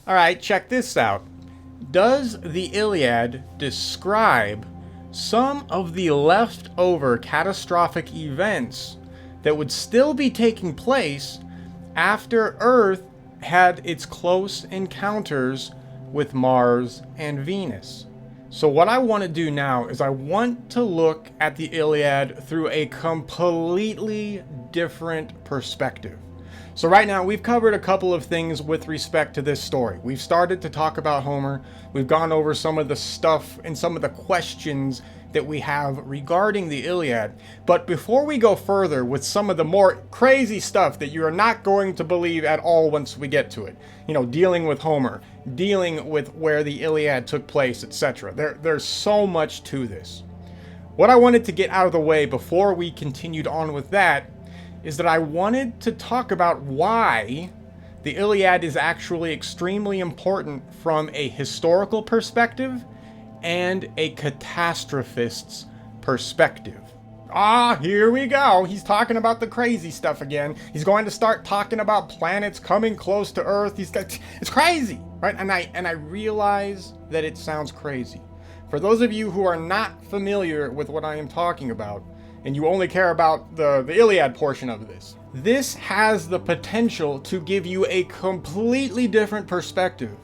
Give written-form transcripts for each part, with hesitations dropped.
Alright, check this out. Does the Iliad describe some of the leftover catastrophic events that would still be taking place after Earth had its close encounters with Mars and Venus? So what I want to do now is I want to look at the Iliad through a completely different perspective. So right now we've covered a couple of things with respect to this story. We've started to talk about Homer. We've gone over some of the stuff and some of the questions that we have regarding the Iliad. But before we go further with some of the more crazy stuff that you are not going to believe at all once we get to it, you know, dealing with Homer, dealing with where the Iliad took place, etc. There's so much to this. What I wanted to get out of the way before we continued on with that is that I wanted to talk about why the Iliad is actually extremely important from a historical perspective and a catastrophist's perspective. Here we go. He's talking about the crazy stuff again. He's going to start talking about planets coming close to Earth. It's crazy, right? And I realize that it sounds crazy. For those of you who are not familiar with what I am talking about, and you only care about the Iliad portion of this has the potential to give you a completely different perspective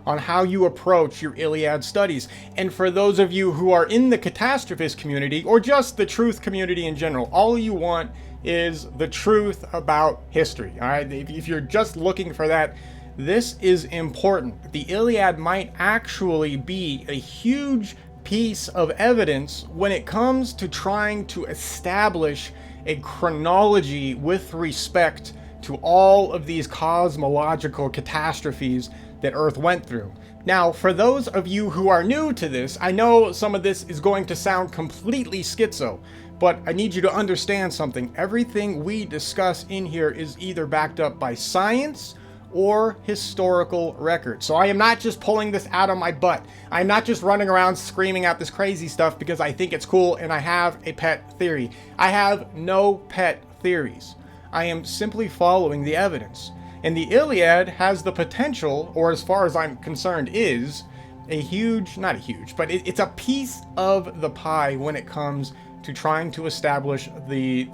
on how you approach your Iliad studies. And for those of you who are in the catastrophist community, or just the truth community in general, all you want is the truth about history, all right? If you're just looking for that, this is important. The Iliad might actually be a huge piece of evidence when it comes to trying to establish a chronology with respect to all of these cosmological catastrophes that Earth went through. Now, for those of you who are new to this, I know some of this is going to sound completely schizo, but I need you to understand something. Everything we discuss in here is either backed up by science or historical record. So I am not just pulling this out of my butt. I'm not just running around screaming out this crazy stuff because I think it's cool and I have a pet theory. I have no pet theories. I am simply following the evidence. And the Iliad has the potential, or as far as I'm concerned is, a huge, not a huge, but it's a piece of the pie when it comes to trying to establish the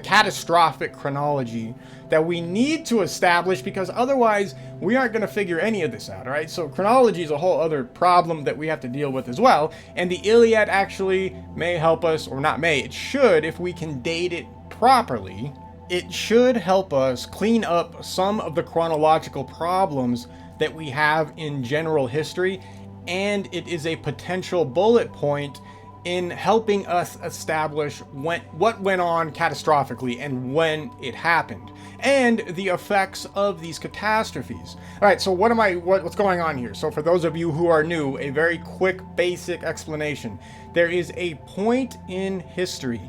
catastrophic chronology that we need to establish, because otherwise we aren't going to figure any of this out, all right? So chronology is a whole other problem that we have to deal with as well, and the Iliad actually may help us, or not may, it should, if we can date it properly, it should help us clean up some of the chronological problems that we have in general history, and it is a potential bullet point in helping us establish what went on catastrophically and when it happened, and the effects of these catastrophes. All right, so what's going on here? So for those of you who are new, a very quick, basic explanation. There is a point in history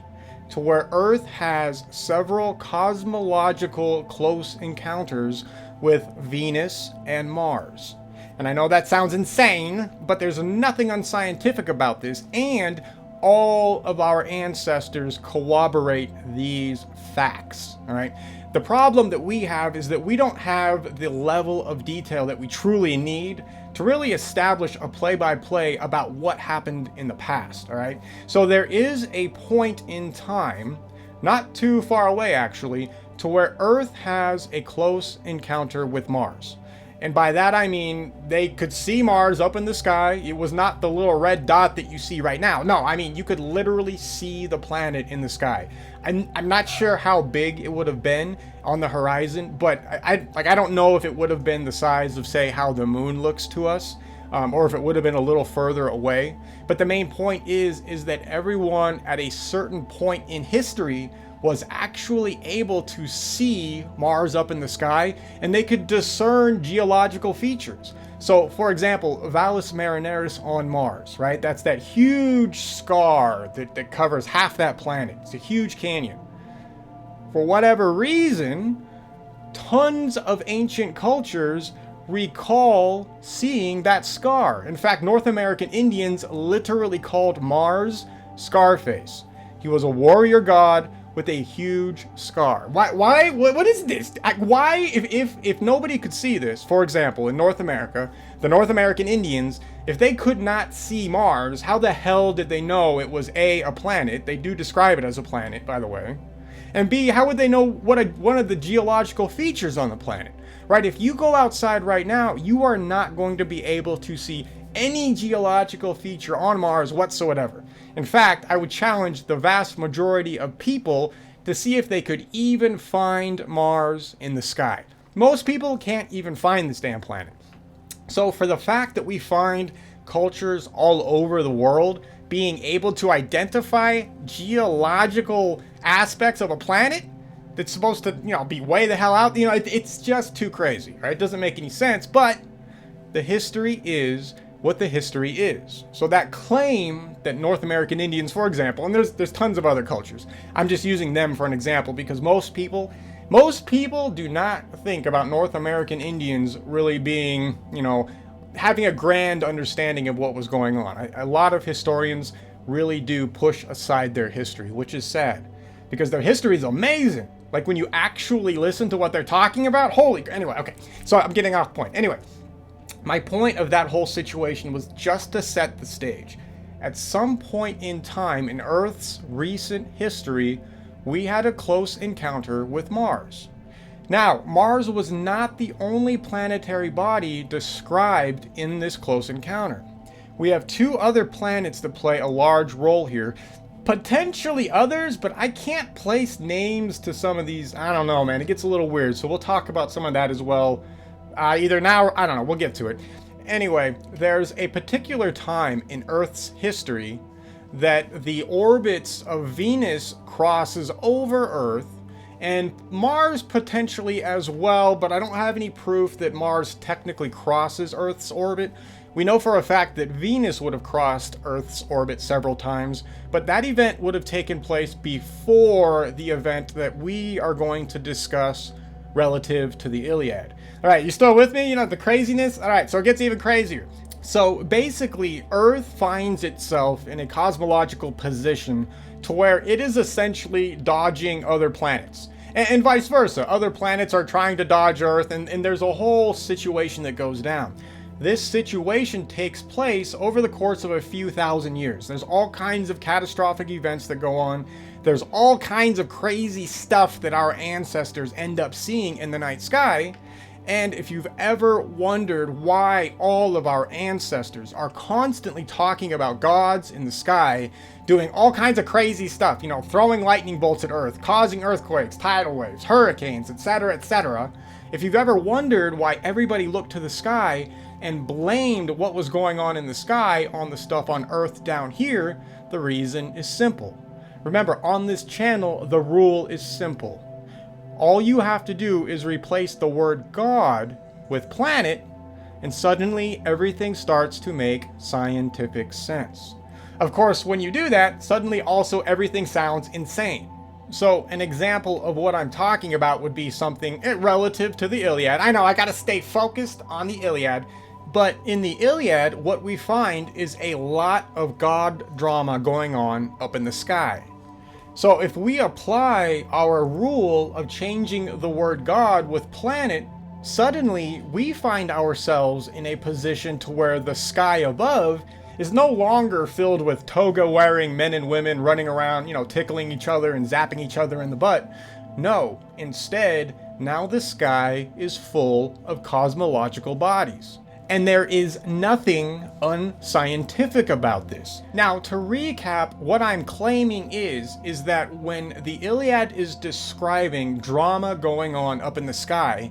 to where Earth has several cosmological close encounters with Venus and Mars. And I know that sounds insane, but there's nothing unscientific about this, and all of our ancestors corroborate these facts, all right? The problem that we have is that we don't have the level of detail that we truly need to really establish a play-by-play about what happened in the past, all right? So there is a point in time, not too far away actually, to where Earth has a close encounter with Mars. And by that I mean they could see Mars up in the sky. It was not the little red dot that you see right now. No, I mean you could literally see the planet in the sky. I'm not sure how big it would have been on the horizon, but I don't know if it would have been the size of, say, how the moon looks to us, or if it would have been a little further away. But the main point is that everyone at a certain point in history was actually able to see Mars up in the sky, and they could discern geological features. So, for example, Valles Marineris on Mars, right? That's that huge scar that covers half that planet. It's a huge canyon. For whatever reason, tons of ancient cultures recall seeing that scar. In fact, North American Indians literally called Mars Scarface. He was a warrior god with a huge scar. What is this? Why, if nobody could see this, for example, in North America, the North American Indians, if they could not see Mars, how the hell did they know it was A, a planet? They do describe it as a planet, by the way. And B, how would they know one of the geological features on the planet? Right? If you go outside right now, you are not going to be able to see any geological feature on Mars whatsoever. In fact, I would challenge the vast majority of people to see if they could even find Mars in the sky. Most people can't even find this damn planet. So for the fact that we find cultures all over the world being able to identify geological aspects of a planet that's supposed to, be way the hell out, it's just too crazy, right? It doesn't make any sense, but the history is what the history is. So that claim that North American Indians, for example, and there's tons of other cultures, I'm just using them for an example because most people do not think about North American Indians really being, having a grand understanding of what was going on. A lot of historians really do push aside their history, which is sad because their history is amazing. Like when you actually listen to what they're talking about, anyway, okay. So I'm getting off point. Anyway, my point of that whole situation was just to set the stage. At some point in time in Earth's recent history, we had a close encounter with Mars. Now, Mars was not the only planetary body described in this close encounter. We have two other planets that play a large role here. Potentially others, but I can't place names to some of these. I don't know, man. It gets a little weird, so we'll talk about some of that as well. Either now or I don't know, we'll get to it. Anyway, there's a particular time in Earth's history that the orbits of Venus crosses over Earth and Mars potentially as well, but I don't have any proof that Mars technically crosses Earth's orbit. We know for a fact that Venus would have crossed Earth's orbit several times, but that event would have taken place before the event that we are going to discuss relative to the Iliad. All right, you still with me? The craziness? All right, so it gets even crazier. So basically, Earth finds itself in a cosmological position to where it is essentially dodging other planets. And vice versa. Other planets are trying to dodge Earth, and there's a whole situation that goes down. This situation takes place over the course of a few thousand years. There's all kinds of catastrophic events that go on. There's all kinds of crazy stuff that our ancestors end up seeing in the night sky. And if you've ever wondered why all of our ancestors are constantly talking about gods in the sky, doing all kinds of crazy stuff, throwing lightning bolts at Earth, causing earthquakes, tidal waves, hurricanes, etc., etc. If you've ever wondered why everybody looked to the sky and blamed what was going on in the sky on the stuff on Earth down here, the reason is simple. Remember, on this channel, the rule is simple. All you have to do is replace the word God with planet, and suddenly everything starts to make scientific sense. Of course, when you do that, suddenly also everything sounds insane. So an example of what I'm talking about would be something relative to the Iliad. I know I gotta stay focused on the Iliad, but in the Iliad, what we find is a lot of god drama going on up in the sky. So if we apply our rule of changing the word God with planet, suddenly we find ourselves in a position to where the sky above is no longer filled with toga-wearing men and women running around, tickling each other and zapping each other in the butt. No, instead, now the sky is full of cosmological bodies. And there is nothing unscientific about this. Now, to recap, what I'm claiming is that when the Iliad is describing drama going on up in the sky,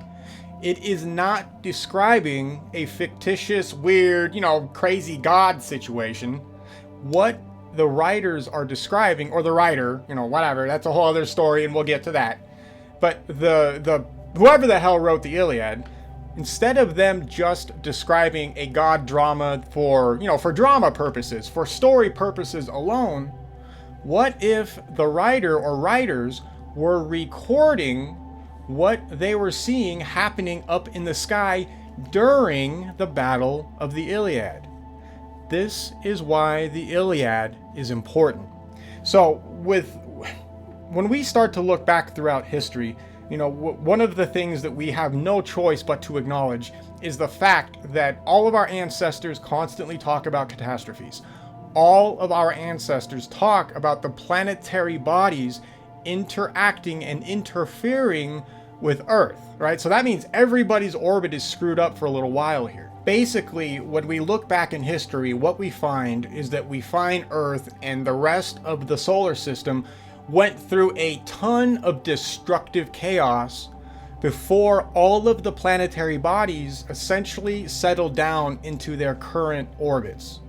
it is not describing a fictitious, weird, crazy god situation. What the writers are describing, or the writer, whatever, that's a whole other story and we'll get to that. But the whoever the hell wrote the Iliad, instead of them just describing a god drama for drama purposes, for story purposes alone, what if the writer or writers were recording what they were seeing happening up in the sky during the Battle of the Iliad? This is why the Iliad is important. So when we start to look back throughout history, one of the things that we have no choice but to acknowledge is the fact that all of our ancestors constantly talk about catastrophes. All of our ancestors talk about the planetary bodies interacting and interfering with Earth, right? So that means everybody's orbit is screwed up for a little while here. Basically, when we look back in history, what we find is that we find Earth and the rest of the solar system went through a ton of destructive chaos before all of the planetary bodies essentially settled down into their current orbits.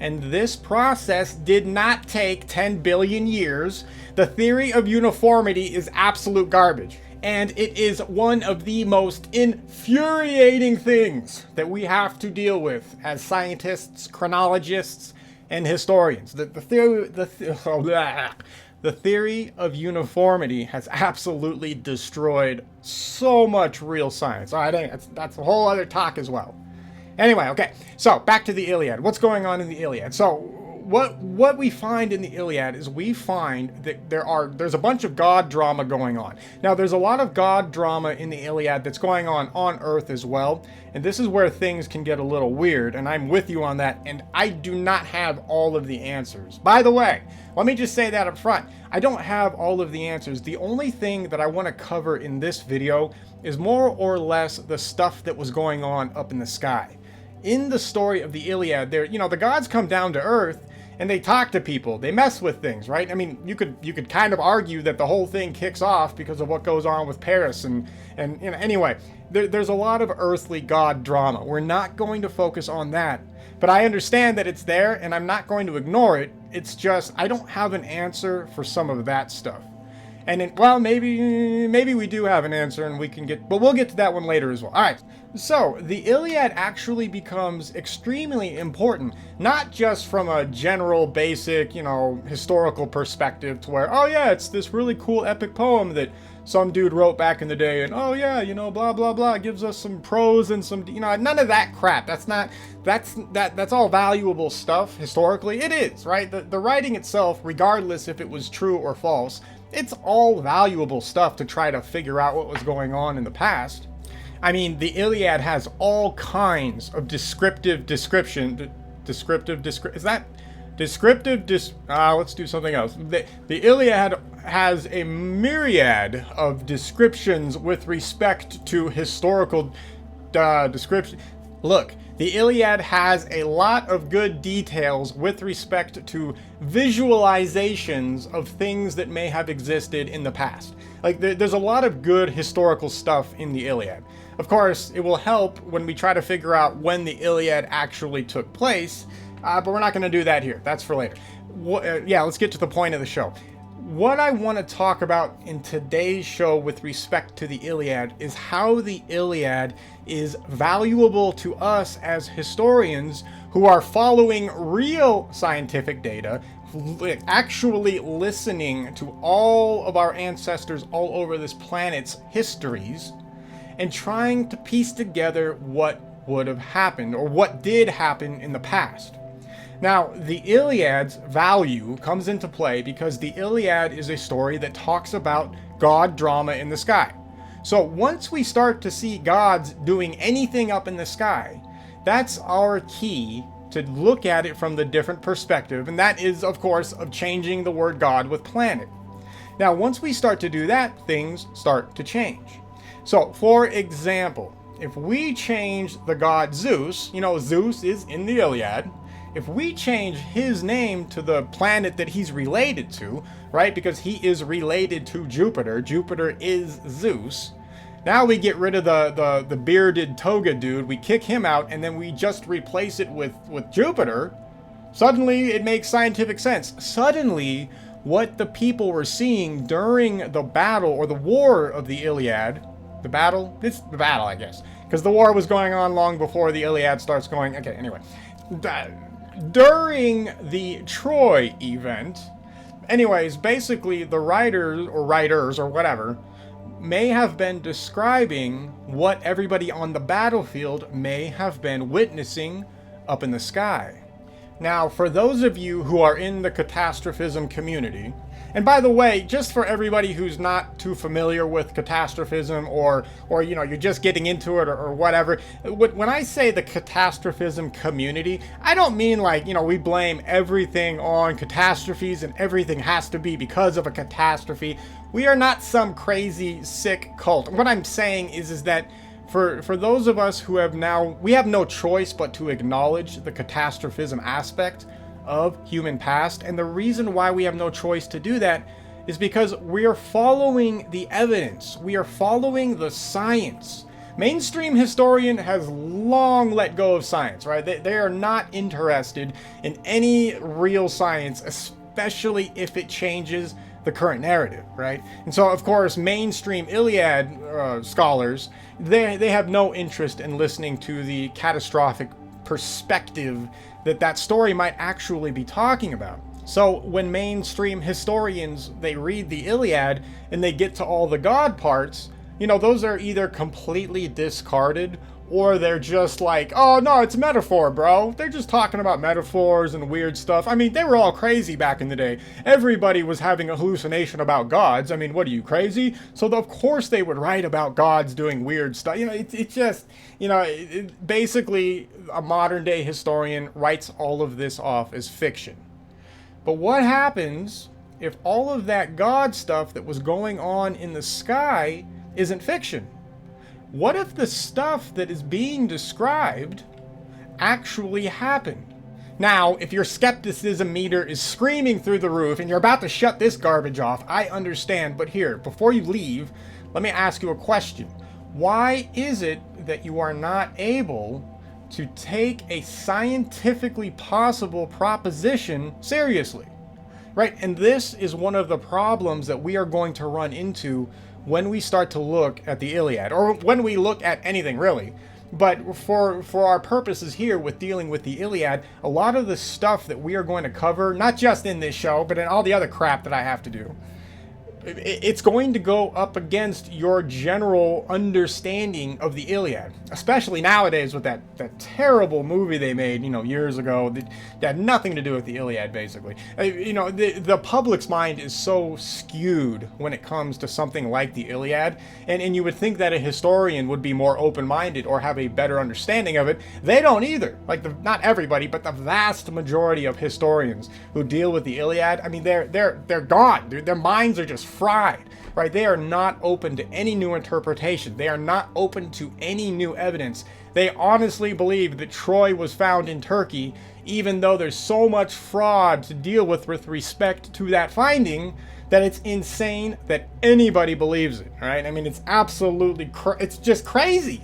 And this process did not take 10 billion years. The theory of uniformity is absolute garbage. And it is one of the most infuriating things that we have to deal with as scientists, chronologists, and historians. The theory of uniformity has absolutely destroyed so much real science. All right, that's a whole other talk as well. Anyway, okay, so back to the Iliad. What's going on in the Iliad? So what we find in the Iliad is we find that there's a bunch of god drama going on. Now, there's a lot of god drama in the Iliad that's going on Earth as well, and this is where things can get a little weird, and I'm with you on that, and I do not have all of the answers. By the way, let me just say that up front. I don't have all of the answers. The only thing that I want to cover in this video is more or less the stuff that was going on up in the sky. In the story of the Iliad, the gods come down to Earth and they talk to people. They mess with things, right? I mean, you could kind of argue that the whole thing kicks off because of what goes on with Paris and anyway, there's a lot of earthly god drama. We're not going to focus on that, but I understand that it's there and I'm not going to ignore it. It's just I don't have an answer for some of that stuff. And maybe we do have an answer and but we'll get to that one later as well. All right. So the Iliad actually becomes extremely important, not just from a general basic, historical perspective to where, oh yeah, it's this really cool epic poem that some dude wrote back in the day and oh yeah, blah, blah, blah, gives us some prose and some, none of that crap. That's all valuable stuff historically. It is, right? The writing itself, regardless if it was true or false, it's all valuable stuff to try to figure out what was going on in the past. I mean, the Iliad has all kinds of let's do something else. The Iliad has a myriad of descriptions with respect to historical description. Look, the Iliad has a lot of good details with respect to visualizations of things that may have existed in the past. Like, there's a lot of good historical stuff in the Iliad. Of course, it will help when we try to figure out when the Iliad actually took place, but we're not going to do that here. That's for later. Let's get to the point of the show. What I want to talk about in today's show with respect to the Iliad is how the Iliad is valuable to us as historians who are following real scientific data, actually listening to all of our ancestors all over this planet's histories, and trying to piece together what would have happened or what did happen in the past. Now, the Iliad's value comes into play because the Iliad is a story that talks about god drama in the sky. So once we start to see gods doing anything up in the sky, that's our key to look at it from the different perspective, and that is, of course, of changing the word god with planet. Now, once we start to do that, things start to change. So, for example, if we change the god Zeus, Zeus is in the Iliad, if we change his name to the planet that he's related to, right, because he is related to Jupiter, Jupiter is Zeus, now we get rid of the bearded toga dude, we kick him out, and then we just replace it with Jupiter, suddenly it makes scientific sense. Suddenly, what the people were seeing during the battle or the war of the Iliad, it's the battle, I guess, because the war was going on long before the Iliad starts going, okay, anyway. During the Troy event, anyways, basically the writers or whatever may have been describing what everybody on the battlefield may have been witnessing up in the sky. Now, for those of you who are in the catastrophism community, and by the way, just for everybody who's not too familiar with catastrophism, or you're just getting into it, or whatever, when I say the catastrophism community, I don't mean like, we blame everything on catastrophes and everything has to be because of a catastrophe. We are not some crazy, sick cult. What I'm saying is that for those of us who we have no choice but to acknowledge the catastrophism aspect of human past. And the reason why we have no choice to do that is because we are following the evidence. We are following the science. Mainstream historian has long let go of science, right? They are not interested in any real science, especially if it changes the current narrative, right? And so, of course, mainstream Iliad scholars, they have no interest in listening to the catastrophic perspective that story might actually be talking about. So when mainstream historians, they read the Iliad and they get to all the god parts, those are either completely discarded, or they're just like, oh no, it's metaphor, bro. They're just talking about metaphors and weird stuff. I mean, they were all crazy back in the day. Everybody was having a hallucination about gods. I mean, what are you, crazy? So of course they would write about gods doing weird stuff. It's just, basically a modern day historian writes all of this off as fiction. But what happens if all of that god stuff that was going on in the sky isn't fiction? What if the stuff that is being described actually happened? Now, if your skepticism meter is screaming through the roof and you're about to shut this garbage off, I understand. But here, before you leave, let me ask you a question. Why is it that you are not able to take a scientifically possible proposition seriously? Right? And this is one of the problems that we are going to run into when we start to look at the Iliad, or when we look at anything really. But for our purposes here with dealing with the Iliad, a lot of the stuff that we are going to cover, not just in this show, but in all the other crap that I have to do, it's going to go up against your general understanding of the Iliad, especially nowadays with that terrible movie they made, years ago that had nothing to do with the Iliad, basically. The public's mind is so skewed when it comes to something like the Iliad, and you would think that a historian would be more open-minded or have a better understanding of it. They don't either. Not everybody, but the vast majority of historians who deal with the Iliad, I mean, they're gone. Their minds are just fried, right? They are not open to any new interpretation. They are not open to any new evidence. They honestly believe that Troy was found in Turkey, even though there's so much fraud to deal with respect to that finding, that it's insane that anybody believes it, right? I mean, it's absolutely, it's just crazy.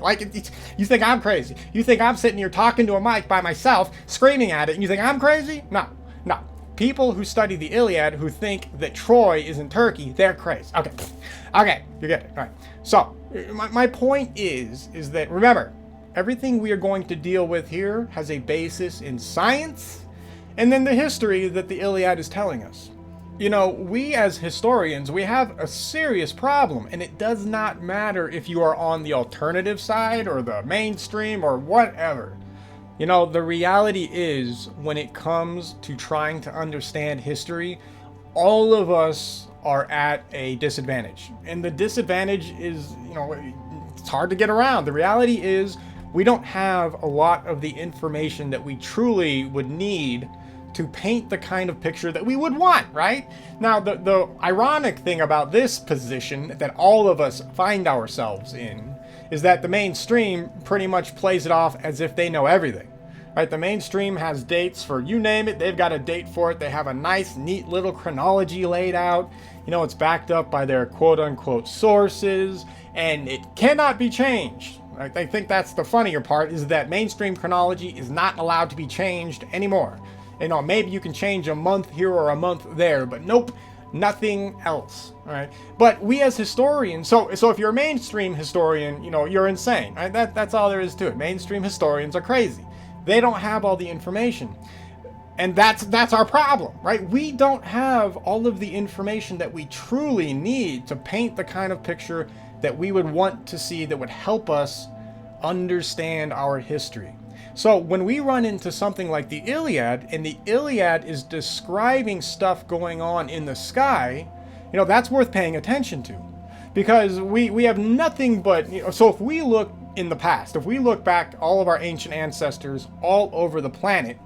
You think I'm crazy. You think I'm sitting here talking to a mic by myself, screaming at it, and you think I'm crazy? No. People who study the Iliad who think that Troy is in Turkey, they're crazy. Okay, you get it. All right. So, my point is that, remember, everything we are going to deal with here has a basis in science, and then the history that the Iliad is telling us. We as historians, we have a serious problem, and it does not matter if you are on the alternative side or the mainstream or whatever. The reality is, when it comes to trying to understand history, all of us are at a disadvantage. And the disadvantage is, it's hard to get around. The reality is, we don't have a lot of the information that we truly would need to paint the kind of picture that we would want, right? Now, the ironic thing about this position that all of us find ourselves in is that the mainstream pretty much plays it off as if they know everything. Right? The mainstream has dates for you name it. They've got a date for it. They have a nice, neat little chronology laid out. It's backed up by their quote-unquote sources, and it cannot be changed. Right? I think that's the funnier part, is that mainstream chronology is not allowed to be changed anymore. Maybe you can change a month here or a month there, but nope. Nothing else, right? But we as historians, so if you're a mainstream historian, you're insane, right? That's all there is to it. Mainstream historians are crazy. They don't have all the information. And that's our problem, right? We don't have all of the information that we truly need to paint the kind of picture that we would want to see that would help us understand our history. So when we run into something like the Iliad, and the Iliad is describing stuff going on in the sky, that's worth paying attention to. Because we have nothing but, so if we look in the past, if we look back all of our ancient ancestors all over the planet,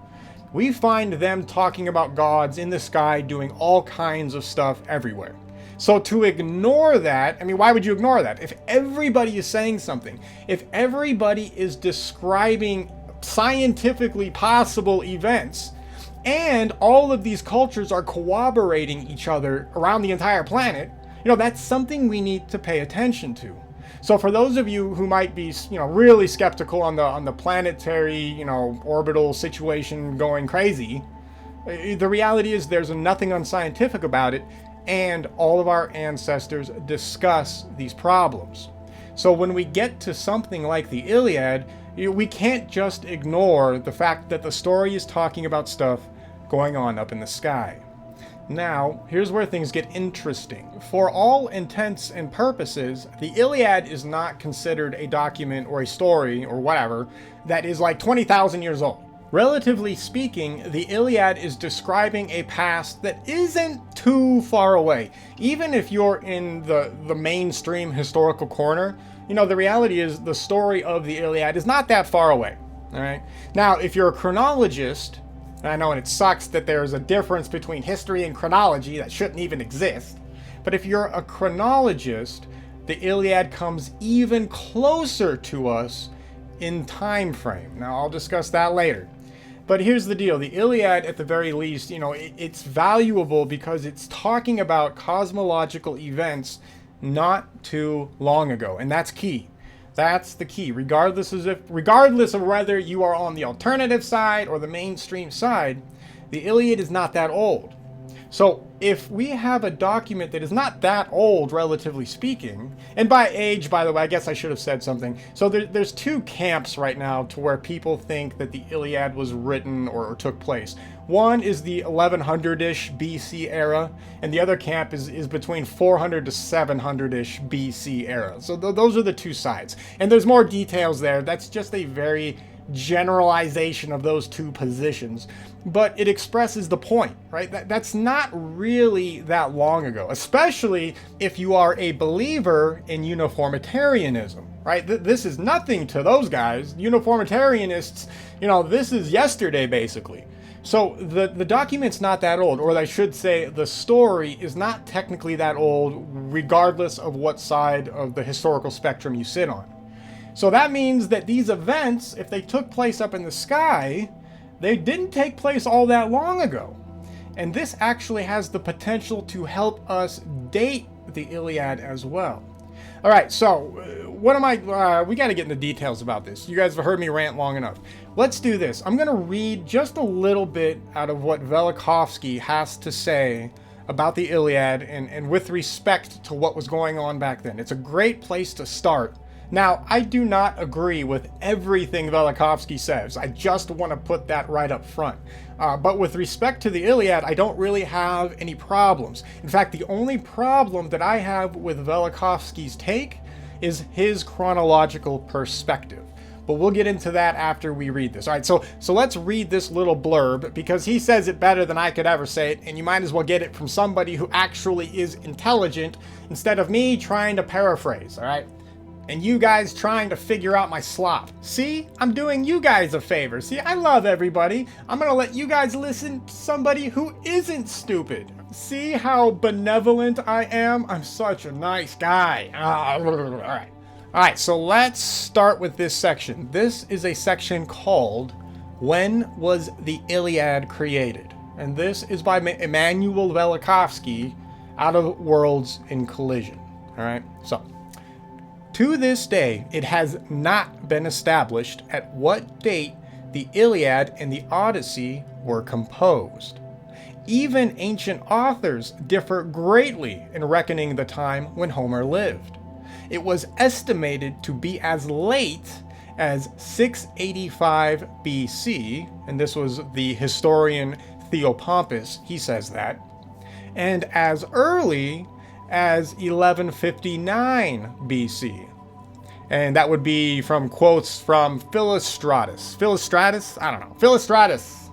we find them talking about gods in the sky doing all kinds of stuff everywhere. So to ignore that, I mean, why would you ignore that? If everybody is saying something, if everybody is describing scientifically possible events, and all of these cultures are corroborating each other around the entire planet, that's something we need to pay attention to. So for those of you who might be, really skeptical on the planetary, orbital situation going crazy, the reality is there's nothing unscientific about it, and all of our ancestors discuss these problems. So when we get to something like the Iliad, we can't just ignore the fact that the story is talking about stuff going on up in the sky. Now, here's where things get interesting. For all intents and purposes, the Iliad is not considered a document or a story or whatever that is like 20,000 years old. Relatively speaking, the Iliad is describing a past that isn't too far away. Even if you're in the mainstream historical corner, the reality is the story of the Iliad is not that far away. All right. Now, if you're a chronologist, and I know, and it sucks that there's a difference between history and chronology that shouldn't even exist, but if you're a chronologist, the Iliad comes even closer to us in time frame. Now, I'll discuss that later. But here's the deal. The Iliad, at the very least, it's valuable because it's talking about cosmological events not too long ago, and that's key. That's the key. Regardless of whether you are on the alternative side or the mainstream side, the Iliad is not that old. So if we have a document that is not that old, relatively speaking, and by age, by the way, I guess I should have said something. So there's two camps right now to where people think that the Iliad was written or took place. One is the 1100-ish BC era, and the other camp is between 400 to 700-ish BC era. So those are the two sides. And there's more details there. That's just a very generalization of those two positions, but it expresses the point, right? That's not really that long ago, especially if you are a believer in uniformitarianism, right? This is nothing to those guys. Uniformitarianists, this is yesterday, basically. So the document's not that old, or I should say the story is not technically that old, regardless of what side of the historical spectrum you sit on. So that means that these events, if they took place up in the sky, they didn't take place all that long ago. And this actually has the potential to help us date the Iliad as well. All right, so we got to get into details about this. You guys have heard me rant long enough. Let's do this. I'm going to read just a little bit out of what Velikovsky has to say about the Iliad and with respect to what was going on back then. It's a great place to start. Now, I do not agree with everything Velikovsky says. I just want to put that right up front. But with respect to the Iliad, I don't really have any problems. In fact, the only problem that I have with Velikovsky's take is his chronological perspective. But we'll get into that after we read this. All right, so let's read this little blurb, because he says it better than I could ever say it, and you might as well get it from somebody who actually is intelligent instead of me trying to paraphrase, all right? And you guys trying to figure out my slop. See, I'm doing you guys a favor. See, I love everybody. I'm gonna let you guys listen to somebody who isn't stupid. See how benevolent I am? I'm such a nice guy. All right, so let's start with this section. This is a section called When Was the Iliad Created? And this is by Immanuel Velikovsky out of Worlds in Collision. All right, so to this day, it has not been established at what date the Iliad and the Odyssey were composed. Even ancient authors differ greatly in reckoning the time when Homer lived. It was estimated to be as late as 685 BC, and this was the historian Theopompus, he says that, and as early as 1159 BC. And that would be from quotes from Philostratus. Philostratus? I don't know. Philostratus.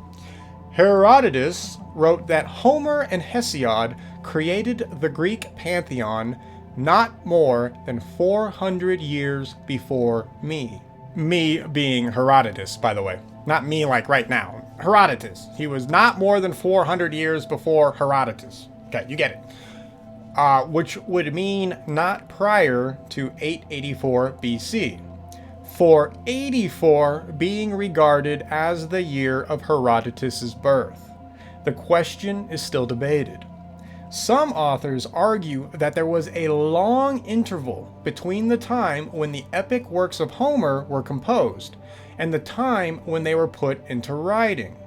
Herodotus wrote that Homer and Hesiod created the Greek pantheon not more than 400 years before me. Me being Herodotus, by the way. Not me like right now. Herodotus. He was not more than 400 years before Herodotus. Okay, you get it. Which would mean not prior to 884 BC. 484 being regarded as the year of Herodotus's birth. The question is still debated. Some authors argue that there was a long interval between the time when the epic works of Homer were composed and the time when they were put into writing.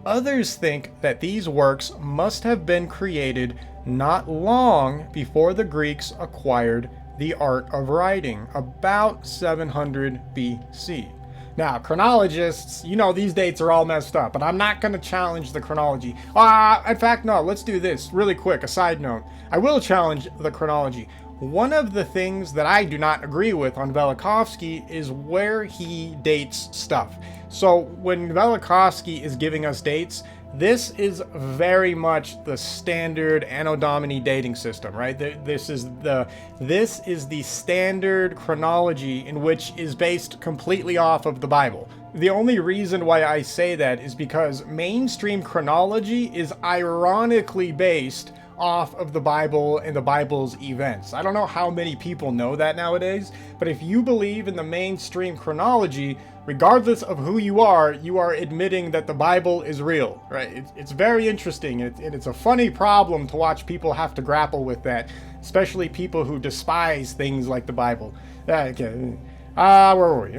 Others think that these works must have been created not long before the Greeks acquired the art of writing, about 700 BC. Now, chronologists, you know these dates are all messed up, but I'm not going to challenge the chronology. In fact, no, let's do this really quick. A side note. I will challenge the chronology. One of the things that I do not agree with on Velikovsky is where he dates stuff. So when Velikovsky is giving us dates, this is very much the standard Anno Domini dating system, right? This is the standard chronology in which is based completely off of the Bible. The only reason why I say that is because mainstream chronology is ironically based off of the Bible and the Bible's events. I don't know how many people know that nowadays, but if you believe in the mainstream chronology, regardless of who you are admitting that the Bible is real, right? It's very interesting, and it's a funny problem to watch people have to grapple with that, especially people who despise things like the Bible. Okay, where were we?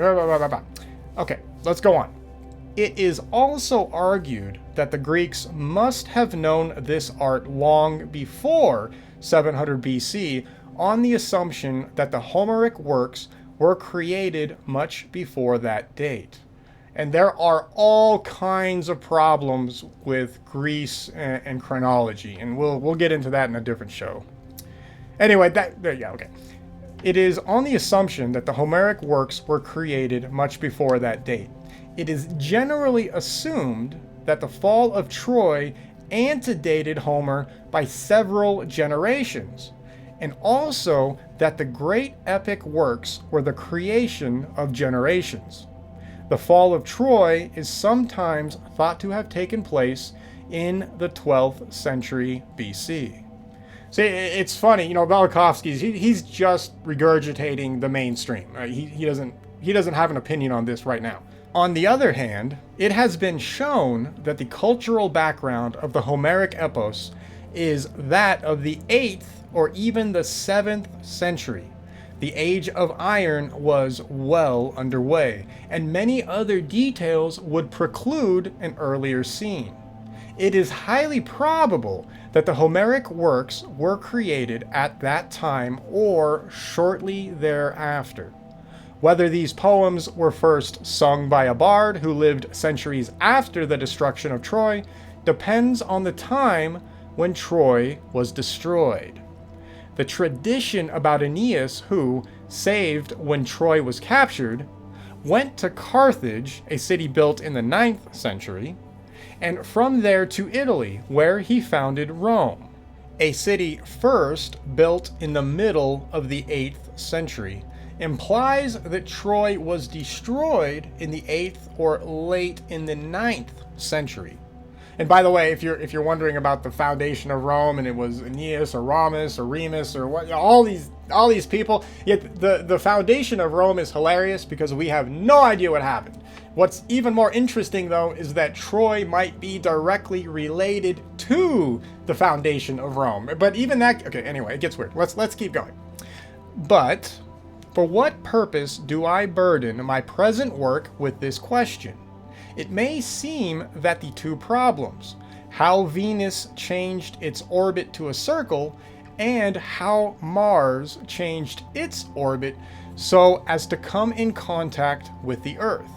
Okay, let's go on. It is also argued that the Greeks must have known this art long before 700 BC on the assumption that the Homeric works were created much before that date. And there are all kinds of problems with Greece and chronology, and we'll get into that in a different show. Anyway, okay. It is on the assumption that the Homeric works were created much before that date. It is generally assumed that the fall of Troy antedated Homer by several generations, and also that the great epic works were the creation of generations. The fall of Troy is sometimes thought to have taken place in the 12th century BC. See, it's funny, Velikovsky's, he's just regurgitating the mainstream. Right? He doesn't have an opinion on this right now. On the other hand, it has been shown that the cultural background of the Homeric epos is that of the 8th or even the 7th century. The Age of Iron was well underway, and many other details would preclude an earlier scene. It is highly probable that the Homeric works were created at that time or shortly thereafter. Whether these poems were first sung by a bard who lived centuries after the destruction of Troy depends on the time when Troy was destroyed. The tradition about Aeneas, who, saved when Troy was captured, went to Carthage, a city built in the 9th century, and from there to Italy, where he founded Rome, a city first built in the middle of the 8th century, implies that Troy was destroyed in the 8th or late in the 9th century. And by the way, if you're wondering about the foundation of Rome and it was Aeneas or Ramus or Remus or what, all these people, yet the foundation of Rome is hilarious because we have no idea what happened. What's even more interesting though is that Troy might be directly related to the foundation of Rome. But even that, okay, anyway, it gets weird. Let's keep going. But for what purpose do I burden my present work with this question? It may seem that the two problems, how Venus changed its orbit to a circle and how Mars changed its orbit so as to come in contact with the Earth,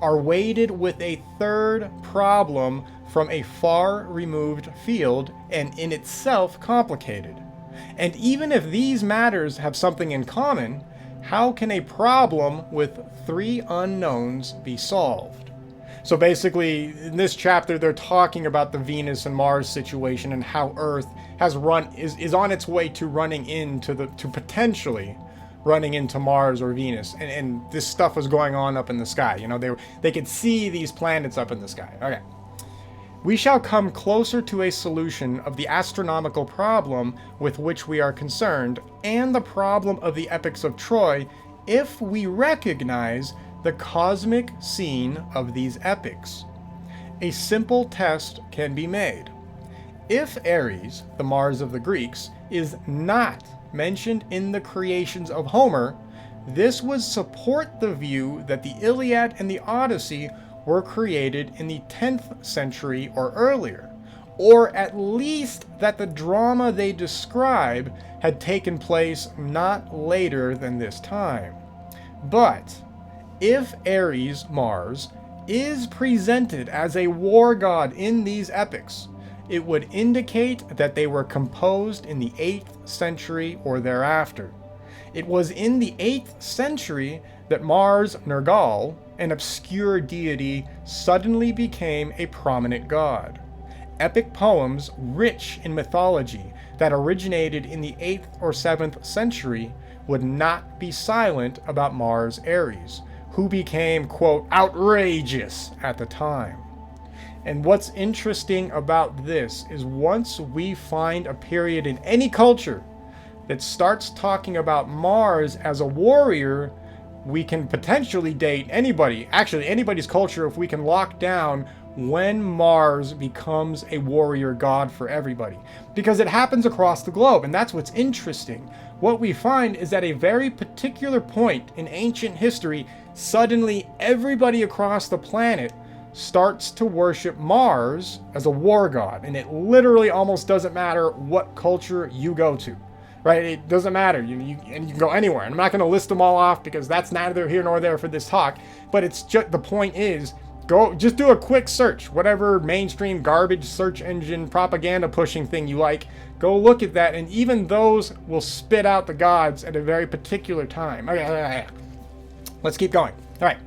are weighted with a third problem from a far removed field and in itself complicated. And even if these matters have something in common, How can a problem with three unknowns be solved? So basically, in this chapter, they're talking about the Venus and Mars situation and how Earth is on its way to potentially running into Mars or Venus, and this stuff was going on up in the sky. You know, they could see these planets up in the sky. Okay. We shall come closer to a solution of the astronomical problem with which we are concerned, and the problem of the epics of Troy, if we recognize the cosmic scene of these epics. A simple test can be made. If Ares, the Mars of the Greeks, is not mentioned in the creations of Homer, this would support the view that the Iliad and the Odyssey were created in the 10th century or earlier, or at least that the drama they describe had taken place not later than this time. But if Ares, Mars, is presented as a war god in these epics, it would indicate that they were composed in the 8th century or thereafter. It was in the 8th century that Mars Nergal, an obscure deity, suddenly became a prominent god. Epic poems rich in mythology that originated in the 8th or 7th century would not be silent about Mars Ares, who became, quote, outrageous at the time. And what's interesting about this is once we find a period in any culture that starts talking about Mars as a warrior, we can potentially date anybody's culture, if we can lock down when Mars becomes a warrior god for everybody. Because it happens across the globe, and that's what's interesting. What we find is at a very particular point in ancient history, suddenly everybody across the planet starts to worship Mars as a war god, and it literally almost doesn't matter what culture you go to. Right? It doesn't matter. You can go anywhere. And I'm not going to list them all off because that's neither here nor there for this talk. But it's just, the point is, just do a quick search. Whatever mainstream garbage search engine propaganda pushing thing you like, go look at that. And even those will spit out the gods at a very particular time. Okay. Let's keep going. All right.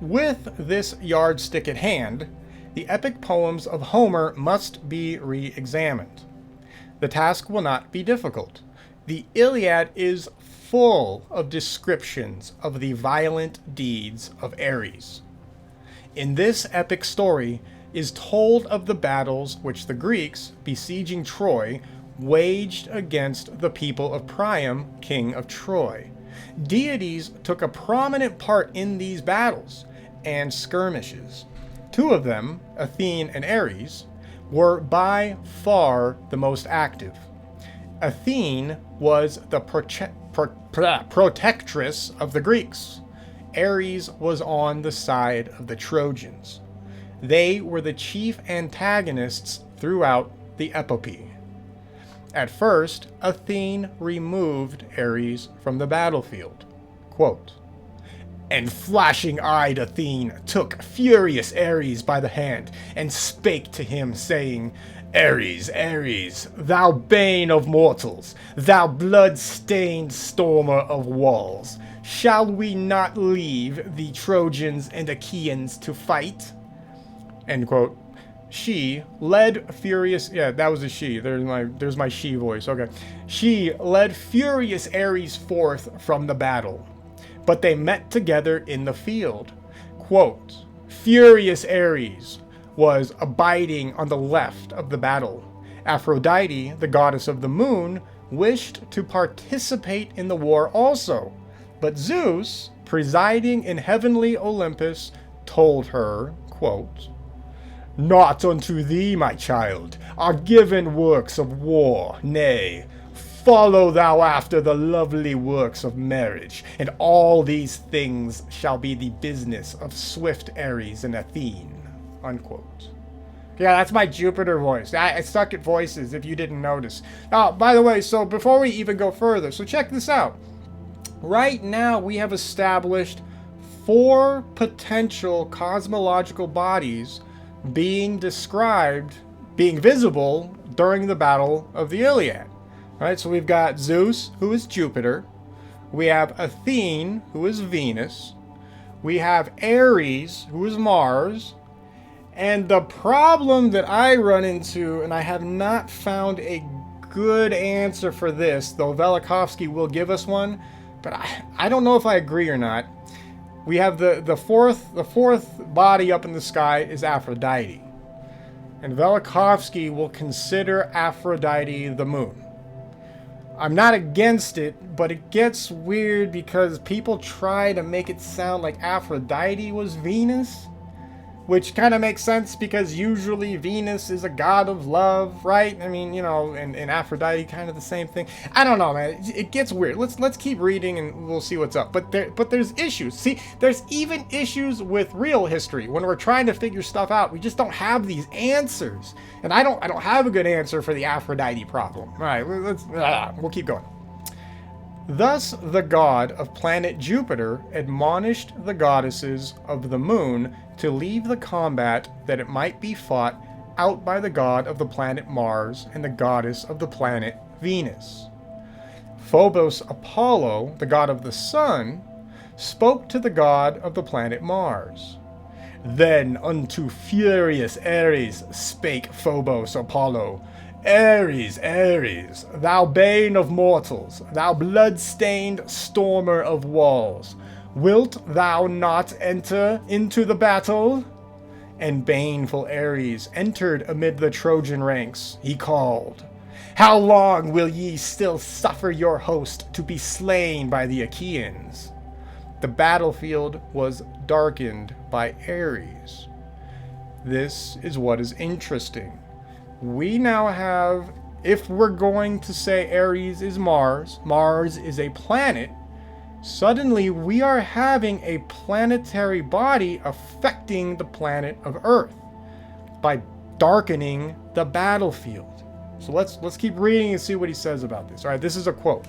With this yardstick at hand, the epic poems of Homer must be re-examined. The task will not be difficult. The Iliad is full of descriptions of the violent deeds of Ares. In this epic story is told of the battles which the Greeks, besieging Troy, waged against the people of Priam, king of Troy. Deities took a prominent part in these battles and skirmishes. Two of them, Athene and Ares, were by far the most active. Athene was the protectress of the Greeks. Ares was on the side of the Trojans. They were the chief antagonists throughout the epopee. At first, Athene removed Ares from the battlefield. Quote, "And flashing-eyed Athene took furious Ares by the hand, and spake to him, saying, Ares, Ares, thou bane of mortals, thou blood-stained stormer of walls, shall we not leave the Trojans and Achaeans to fight?" End quote. She led furious, that was a she, there's my she voice, okay. She led furious Ares forth from the battle, but they met together in the field. Quote, "Furious Ares was abiding on the left of the battle. Aphrodite, the goddess of the moon, wished to participate in the war also, but Zeus, presiding in heavenly Olympus, told her, quote, Not unto thee, my child, are given works of war, nay, follow thou after the lovely works of marriage, and all these things shall be the business of swift Ares and Athene." Unquote. Yeah, that's my Jupiter voice. I suck at voices, if you didn't notice. By the way, so before we even go further, so check this out. Right now, we have established 4 potential cosmological bodies being described, being visible during the Battle of the Iliad. Right, so we've got Zeus, who is Jupiter. We have Athene, who is Venus. We have Ares, who is Mars. And the problem that I run into, and I have not found a good answer for this, though Velikovsky will give us one, but I don't know if I agree or not. We have the fourth body up in the sky is Aphrodite. And Velikovsky will consider Aphrodite the moon. I'm not against it, but it gets weird because people try to make it sound like Aphrodite was Venus, which kind of makes sense because usually Venus is a god of love, right? I mean, you know, and Aphrodite kind of the same thing. I don't know, man. It gets weird. Let's keep reading and we'll see what's up. But there's issues. See, there's even issues with real history when we're trying to figure stuff out. We just don't have these answers, and I don't have a good answer for the Aphrodite problem. All right, we'll keep going. Thus the god of planet Jupiter admonished the goddesses of the moon to leave the combat that it might be fought out by the god of the planet Mars and the goddess of the planet Venus. Phobos Apollo, the god of the sun, spoke to the god of the planet Mars. Then unto furious Ares spake Phobos Apollo, Ares, Ares, thou bane of mortals, thou blood-stained stormer of walls, wilt thou not enter into the battle? And baneful Ares entered amid the Trojan ranks. He called, How long will ye still suffer your host to be slain by the Achaeans? The battlefield was darkened by Ares. This is what is interesting. We now have, if we're going to say Ares is Mars, Mars is a planet, suddenly we are having a planetary body affecting the planet of Earth by darkening the battlefield. So let's keep reading and see what he says about this. All right, this is a quote.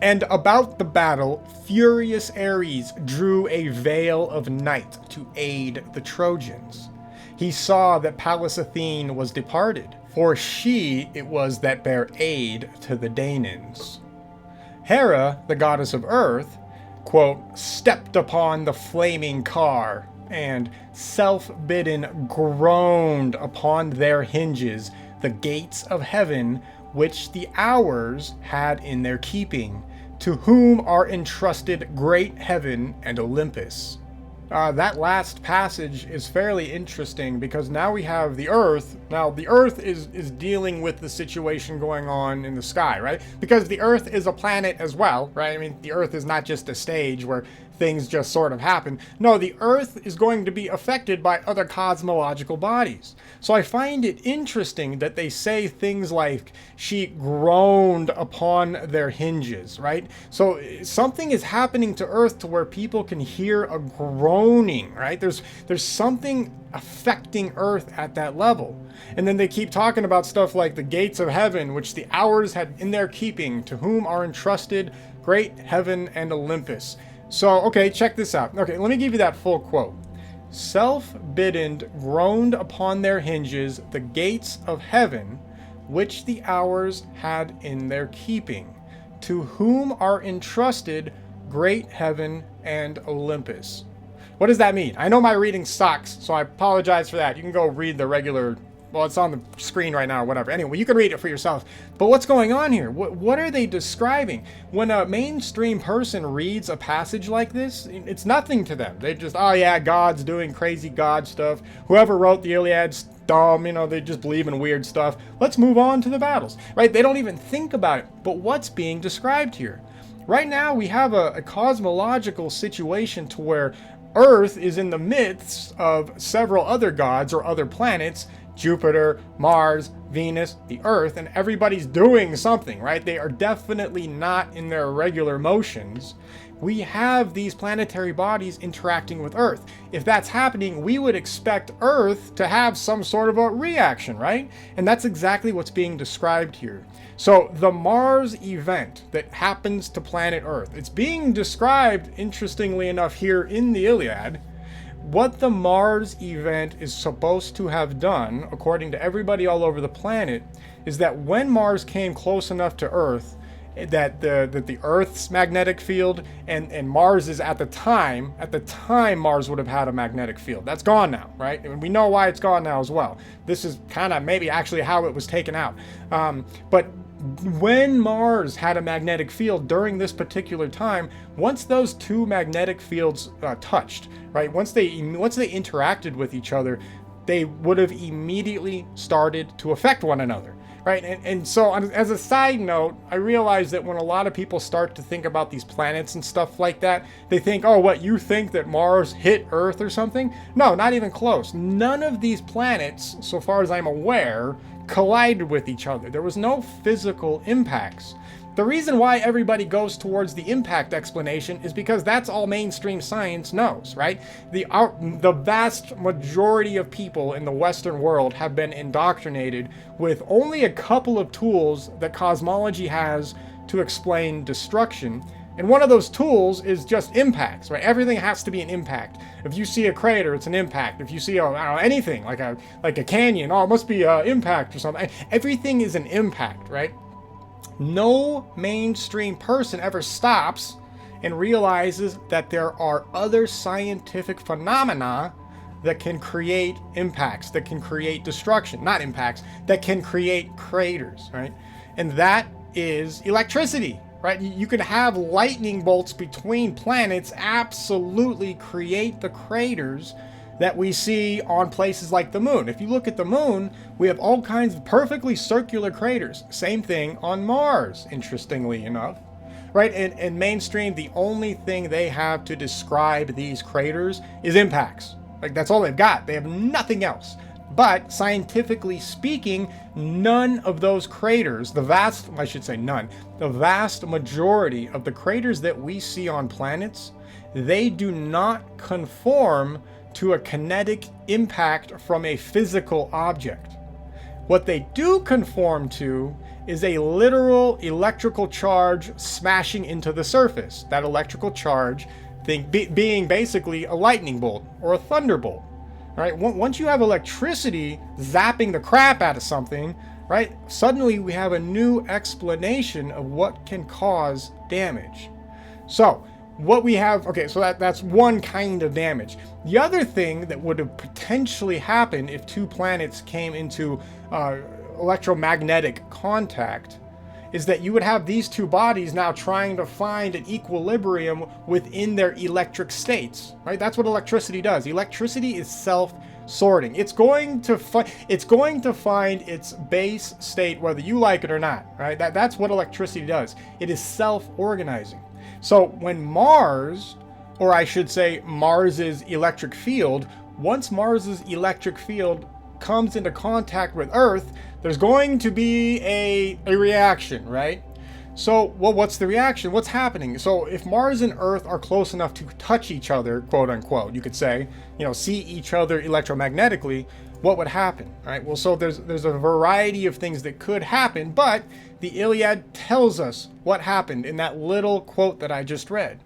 And about the battle, furious Ares drew a veil of night to aid the Trojans. He saw that Pallas Athene was departed, for she it was that bare aid to the Danaans. Hera, the goddess of earth, quote, stepped upon the flaming car, and self-bidden groaned upon their hinges the gates of heaven, which the hours had in their keeping, to whom are entrusted great heaven and Olympus. That last passage is fairly interesting because now we have the Earth. Now the Earth is dealing with the situation going on in the sky, right? Because the Earth is a planet as well, right? I mean, the Earth is not just a stage where things just sort of happen. No, the Earth is going to be affected by other cosmological bodies. So I find it interesting that they say things like, she groaned upon their hinges, right? So something is happening to Earth to where people can hear a groaning, right? There's something affecting Earth at that level. And then they keep talking about stuff like the gates of heaven, which the hours had in their keeping, to whom are entrusted great heaven and Olympus. So, okay, check this out. Okay, let me give you that full quote. Self-bidden groaned upon their hinges the gates of heaven, which the hours had in their keeping, to whom are entrusted great heaven and Olympus. What does that mean? I know my reading sucks, so I apologize for that. You can go read the regular, well, it's on the screen right now or whatever. Anyway, you can read it for yourself. But what's going on here? What are they describing? When a mainstream person reads a passage like this, it's nothing to them. They just, oh yeah, God's doing crazy God stuff. Whoever wrote the Iliad's dumb, they just believe in weird stuff. Let's move on to the battles, right? They don't even think about it. But what's being described here? Right now, we have a cosmological situation to where Earth is in the midst of several other gods or other planets, Jupiter, Mars, Venus, the Earth, and everybody's doing something, right? They are definitely not in their regular motions. We have these planetary bodies interacting with Earth. If that's happening, we would expect Earth to have some sort of a reaction, right? And that's exactly what's being described here. So the Mars event that happens to planet Earth, it's being described, interestingly enough, here in the Iliad. What the Mars event is supposed to have done, according to everybody all over the planet, is that when Mars came close enough to Earth, that the Earth's magnetic field and Mars is at the time Mars would have had a magnetic field. That's gone now, right? And we know why it's gone now as well. This is kind of maybe actually how it was taken out. But when Mars had a magnetic field during this particular time, once those two magnetic fields touched, right? Once they interacted with each other, they would have immediately started to affect one another. Right, and so as a side note, I realize that when a lot of people start to think about these planets and stuff like that, they think, oh, what, you think that Mars hit Earth or something? No, not even close. None of these planets, so far as I'm aware, collided with each other. There was no physical impacts. The reason why everybody goes towards the impact explanation is because that's all mainstream science knows, right? The vast majority of people in the Western world have been indoctrinated with only a couple of tools that cosmology has to explain destruction. And one of those tools is just impacts, right? Everything has to be an impact. If you see a crater, it's an impact. If you see anything like a canyon, it must be an impact or something. Everything is an impact, right? No mainstream person ever stops and realizes that there are other scientific phenomena that can create impacts, that can create destruction, not impacts, that can create craters, right? And that is electricity, right? You could have lightning bolts between planets, absolutely create the craters that we see on places like the moon. If you look at the moon, we have all kinds of perfectly circular craters. Same thing on Mars, interestingly enough. Right? And mainstream, the only thing they have to describe these craters is impacts. Like, that's all they've got. They have nothing else. But scientifically speaking, none of those craters, the vast majority of the craters that we see on planets, they do not conform to a kinetic impact from a physical object. What they do conform to is a literal electrical charge smashing into the surface. That electrical charge being basically a lightning bolt or a thunderbolt. Right? Once you have electricity zapping the crap out of something, right? Suddenly we have a new explanation of what can cause damage. So what we have, so that's one kind of damage. The other thing that would have potentially happened if two planets came into electromagnetic contact is that you would have these two bodies now trying to find an equilibrium within their electric states, right? That's what electricity does. Electricity is self-sorting. It's going to find its base state whether you like it or not, right? That's what electricity does. It is self-organizing. So when Mars, or I should say Mars's electric field, once Mars's electric field comes into contact with Earth, there's going to be a reaction, right? So, well, what's the reaction? What's happening? So if Mars and Earth are close enough to touch each other, quote unquote, you could say, see each other electromagnetically, what would happen, right? Well, so there's a variety of things that could happen, but the Iliad tells us what happened in that little quote that I just read.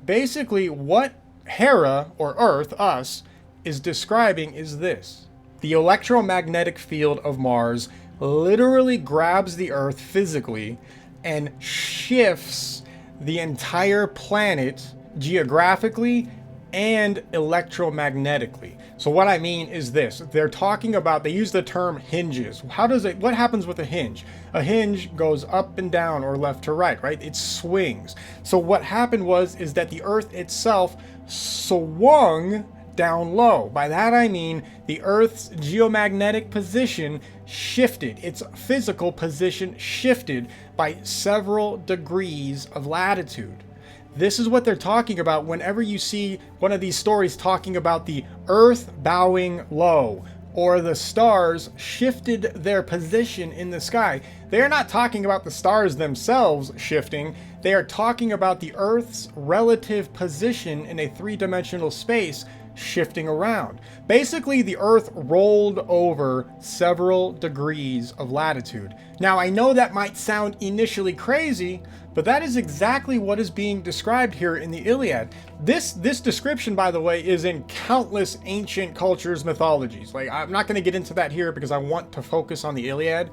Basically, what Hera, or Earth, us, is describing is this. The electromagnetic field of Mars literally grabs the Earth physically and shifts the entire planet geographically and electromagnetically. So what I mean is this. They're talking about, they use the term hinges. What happens with a hinge? A hinge goes up and down or left to right, right? It swings. So what happened is that the Earth itself swung down low. By that I mean the Earth's geomagnetic position shifted. Its physical position shifted by several degrees of latitude. This is what they're talking about whenever you see one of these stories talking about the Earth bowing low or the stars shifted their position in the sky. They are not talking about the stars themselves shifting. They are talking about the Earth's relative position in a three-dimensional space shifting around. Basically, the Earth rolled over several degrees of latitude. Now, I know that might sound initially crazy, but that is exactly what is being described here in the Iliad. This description, by the way, is in countless ancient cultures' mythologies. Like, I'm not going to get into that here because I want to focus on the Iliad.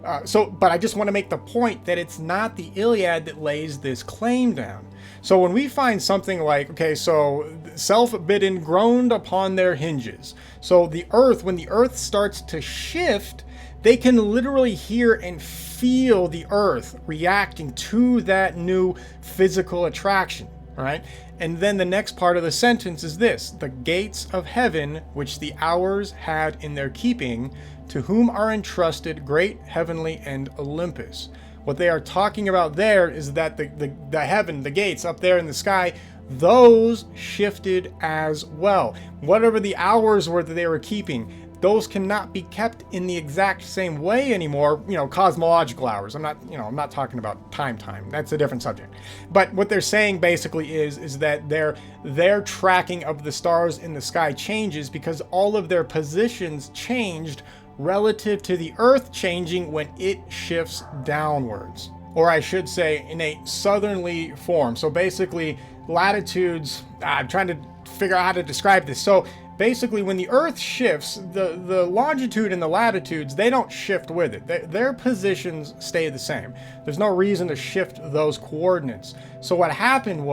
But I just want to make the point that it's not the Iliad that lays this claim down. So when we find something like, okay, so self-bidden groaned upon their hinges. So the earth, when the earth starts to shift, they can literally hear and feel the earth reacting to that new physical attraction, right? And then the next part of the sentence is this: the gates of heaven, which the hours had in their keeping, to whom are entrusted great heavenly and Olympus. What they are talking about there is that the heaven, the gates up there in the sky, those shifted as well. Whatever the hours were that they were keeping, those cannot be kept in the exact same way anymore. Cosmological hours. I'm not talking about time. That's a different subject. But what they're saying basically is that their tracking of the stars in the sky changes because all of their positions changed relative to the Earth changing when it shifts downwards. Or I should say in a southerly form. So basically latitudes, I'm trying to figure out how to describe this. So basically, when the Earth shifts, the longitude and the latitudes, they don't shift with it. Their positions stay the same. There's no reason to shift those coordinates. So what happened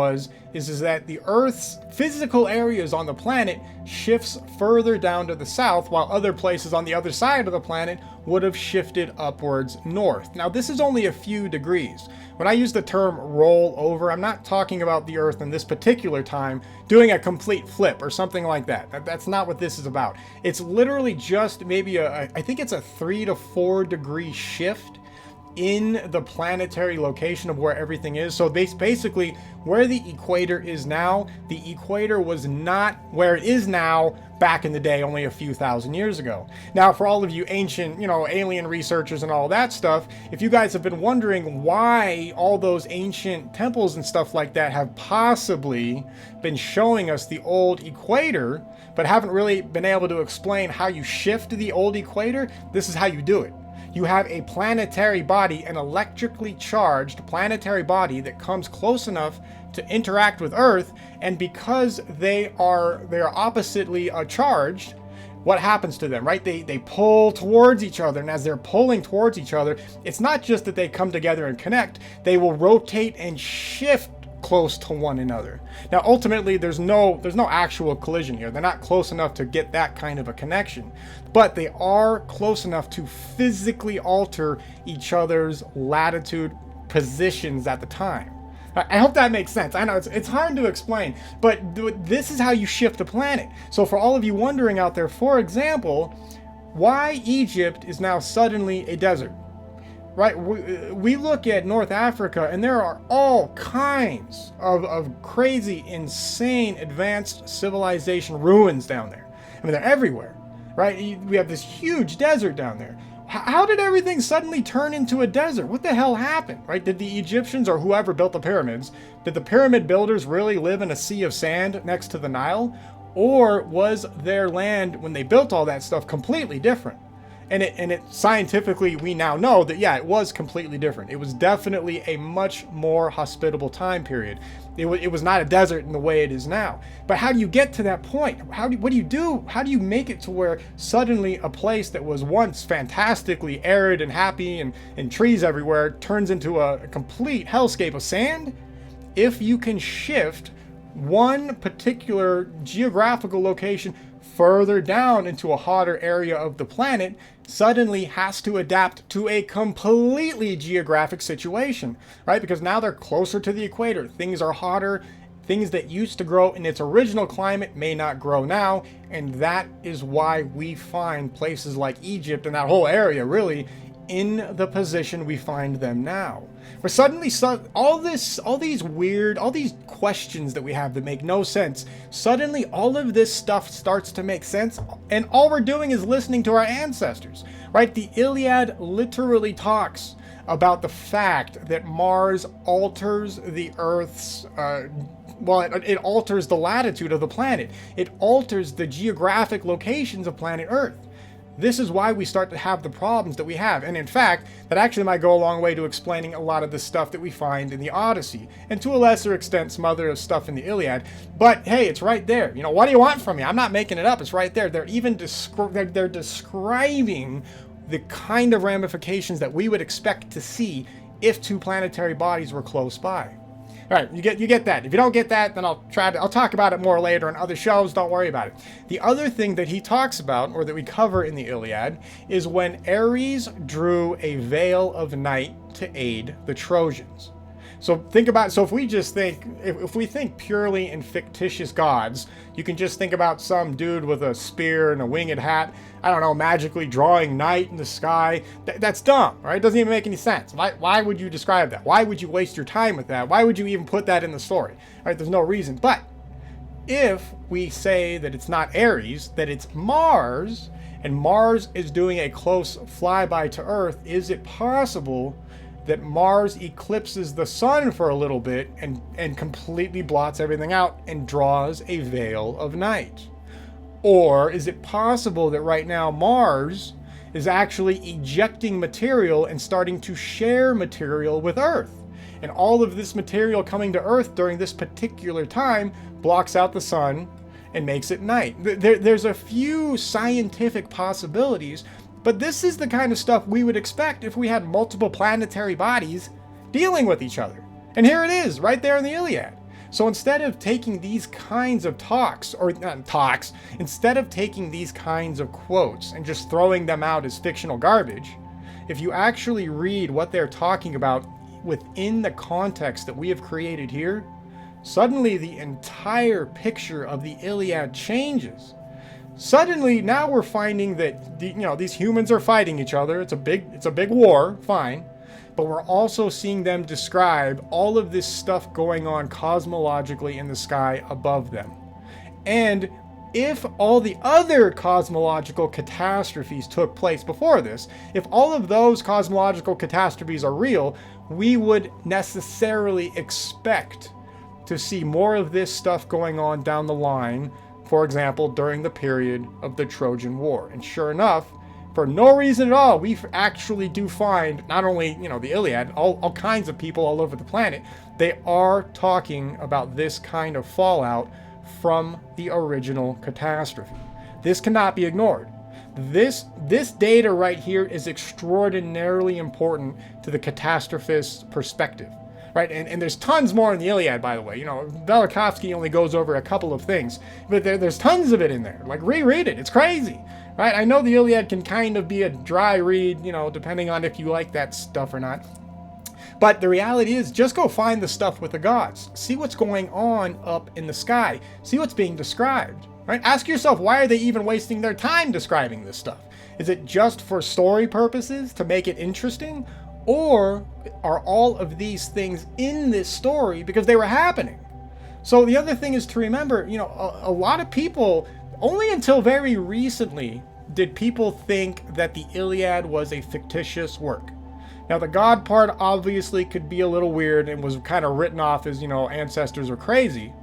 is that the Earth's physical areas on the planet shifts further down to the south, while other places on the other side of the planet would have shifted upwards north. Now, this is only a few degrees. When I use the term roll over, I'm not talking about the Earth in this particular time doing a complete flip or something like that. That's not what this is about. It's literally just maybe I think it's a 3 to 4 degree shift in the planetary location of where everything is. So basically, where the equator is now, the equator was not where it is now back in the day, only a few thousand years ago. Now, for all of you ancient, alien researchers and all that stuff, if you guys have been wondering why all those ancient temples and stuff like that have possibly been showing us the old equator, but haven't really been able to explain how you shift the old equator, this is how you do it. You have a planetary body, an electrically charged planetary body that comes close enough to interact with Earth, and because they are oppositely charged, what happens to them, right? They pull towards each other, and as they're pulling towards each other, it's not just that they come together and connect, they will rotate and shift close to one another. Now, ultimately, there's no actual collision here. They're not close enough to get that kind of a connection, but they are close enough to physically alter each other's latitude positions at the time. I hope that makes sense. I know it's hard to explain, but this is how you shift a planet. So for all of you wondering out there, for example, why Egypt is now suddenly a desert. Right, we look at North Africa and there are all kinds of crazy, insane, advanced civilization ruins down there. I mean, they're everywhere, right? We have this huge desert down there. How did everything suddenly turn into a desert? What the hell happened, right? Did the Egyptians or whoever built the pyramids, did the pyramid builders really live in a sea of sand next to the Nile? Or was their land, when they built all that stuff, completely different? And it scientifically, we now know that, yeah, it was completely different. It was definitely a much more hospitable time period. It was not a desert in the way it is now. But how do you get to that point? What do you do? How do you make it to where suddenly a place that was once fantastically arid and happy and trees everywhere turns into a complete hellscape of sand? If you can shift one particular geographical location further down into a hotter area of the planet, suddenly has to adapt to a completely geographic situation, right? Because now they're closer to the equator. Things are hotter. Things that used to grow in its original climate may not grow now. And that is why we find places like Egypt and that whole area really in the position we find them now. Where suddenly all these questions that we have that make no sense, suddenly all of this stuff starts to make sense, and all we're doing is listening to our ancestors, right? The Iliad literally talks about the fact that Mars alters the Earth's it alters the latitude of the planet. It alters the geographic locations of planet Earth. This is why we start to have the problems that we have. And in fact, that actually might go a long way to explaining a lot of the stuff that we find in the Odyssey, and to a lesser extent some other stuff in the Iliad. But hey, it's right there. What do you want from me? I'm not making it up. It's right there. They're even they're describing the kind of ramifications that we would expect to see if two planetary bodies were close by. All right, you get that. If you don't get that, then I'll talk about it more later on other shows. Don't worry about it. The other thing that he talks about, or that we cover in the Iliad, is when Ares drew a veil of night to aid the Trojans. So think about, so if we just think, if we think purely in fictitious gods, you can just think about some dude with a spear and a winged hat, I don't know, magically drawing night in the sky. That's dumb, right? It doesn't even make any sense. Why would you describe that? Why would you waste your time with that? Why would you even put that in the story? Right? There's no reason. But if we say that it's not Ares, that it's Mars, and Mars is doing a close flyby to Earth, is it possible that Mars eclipses the sun for a little bit and completely blots everything out and draws a veil of night? Or is it possible that right now Mars is actually ejecting material and starting to share material with Earth? And all of this material coming to Earth during this particular time blocks out the sun and makes it night. There's a few scientific possibilities, but this is the kind of stuff we would expect if we had multiple planetary bodies dealing with each other. And here it is, right there in the Iliad. So instead of taking these kinds of instead of taking these kinds of quotes and just throwing them out as fictional garbage, if you actually read what they're talking about within the context that we have created here, suddenly the entire picture of the Iliad changes. Suddenly, now we're finding that these humans are fighting each other. It's a big war, fine. But we're also seeing them describe all of this stuff going on cosmologically in the sky above them. And if all the other cosmological catastrophes took place before this, if all of those cosmological catastrophes are real, we would necessarily expect to see more of this stuff going on down the line, for example, during the period of the Trojan War. And sure enough, for no reason at all, we actually do find not only, the Iliad, all kinds of people all over the planet, they are talking about this kind of fallout from the original catastrophe. This cannot be ignored. This data right here is extraordinarily important to the catastrophist's perspective. Right, and there's tons more in the Iliad, by the way. Velikovsky only goes over a couple of things, but there's tons of it in there. Like, reread it. It's crazy. Right? I know the Iliad can kind of be a dry read, depending on if you like that stuff or not. But the reality is, just go find the stuff with the gods. See what's going on up in the sky. See what's being described. Right? Ask yourself, why are they even wasting their time describing this stuff? Is it just for story purposes to make it interesting? Or are all of these things in this story because they were happening? So the other thing is to remember, a lot of people, only until very recently did people think that the Iliad was a fictitious work. Now the god part obviously could be a little weird and was kind of written off as, ancestors are crazy.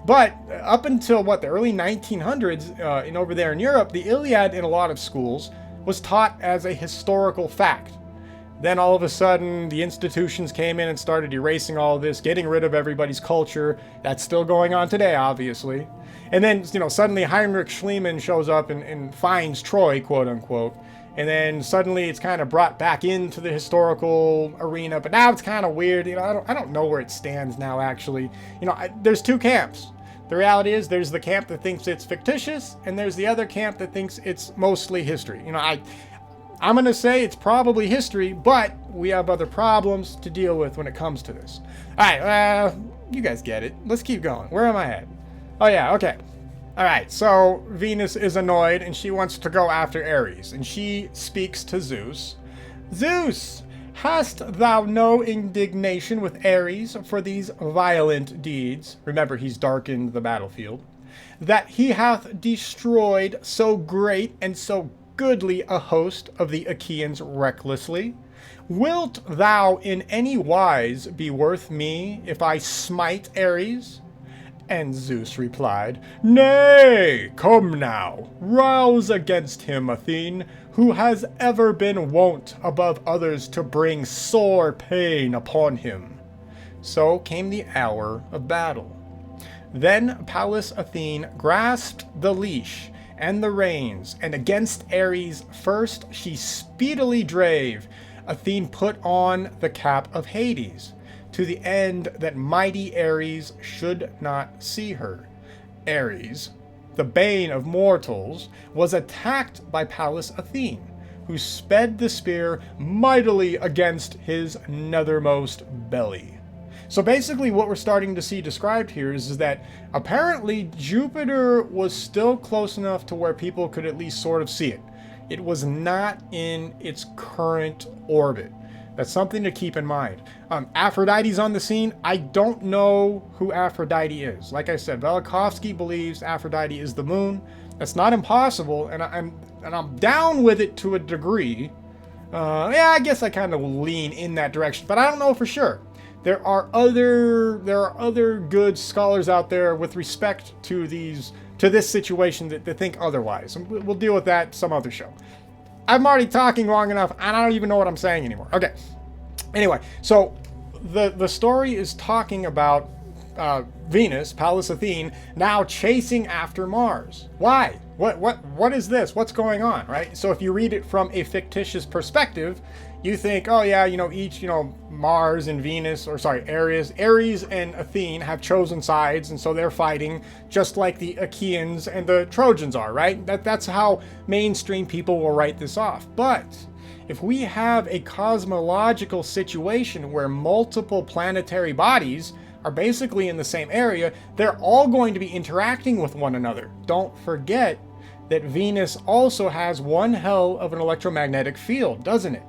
But up until the early 1900s, and over there in Europe, the Iliad in a lot of schools was taught as a historical fact. Then all of a sudden, the institutions came in and started erasing all of this, getting rid of everybody's culture. That's still going on today, obviously. And then, suddenly Heinrich Schliemann shows up and finds Troy, quote unquote. And then suddenly it's kind of brought back into the historical arena. But now it's kind of weird. I don't know where it stands now, actually. There's two camps. The reality is there's the camp that thinks it's fictitious, and there's the other camp that thinks it's mostly history. I'm going to say it's probably history, but we have other problems to deal with when it comes to this. All right, you guys get it. Let's keep going. Where am I at? Oh, yeah, okay. All right, so Venus is annoyed, and she wants to go after Ares, and she speaks to Zeus. Zeus, hast thou no indignation with Ares for these violent deeds? Remember, he's darkened the battlefield. That he hath destroyed so great and so goodly a host of the Achaeans recklessly? Wilt thou in any wise be worth me if I smite Ares? And Zeus replied, Nay, come now, rouse against him, Athene, who has ever been wont above others to bring sore pain upon him. So came the hour of battle. Then Pallas Athene grasped the leash and the reins, and against Ares first she speedily drave. Athene put on the cap of Hades, to the end that mighty Ares should not see her. Ares, the bane of mortals, was attacked by Pallas Athene, who sped the spear mightily against his nethermost belly. So basically what we're starting to see described here is that apparently Jupiter was still close enough to where people could at least sort of see it. It was not in its current orbit. That's something to keep in mind. Aphrodite's on the scene. I don't know who Aphrodite is. Like I said, Velikovsky believes Aphrodite is the moon. That's not impossible, and I'm down with it to a degree. Yeah, I guess I kind of lean in that direction, but I don't know for sure. There are other good scholars out there with respect to this situation that think otherwise. And we'll deal with that some other show. I'm already talking long enough, and I don't even know what I'm saying anymore. Okay. Anyway, so the story is talking about Venus, Pallas Athene, now chasing after Mars. Why? What is this? What's going on, right? So if you read it from a fictitious perspective, you think, oh yeah, each, Mars and Venus, or sorry, Ares and Athene have chosen sides, and so they're fighting just like the Achaeans and the Trojans are, right? That's how mainstream people will write this off. But if we have a cosmological situation where multiple planetary bodies are basically in the same area, they're all going to be interacting with one another. Don't forget that Venus also has one hell of an electromagnetic field, doesn't it?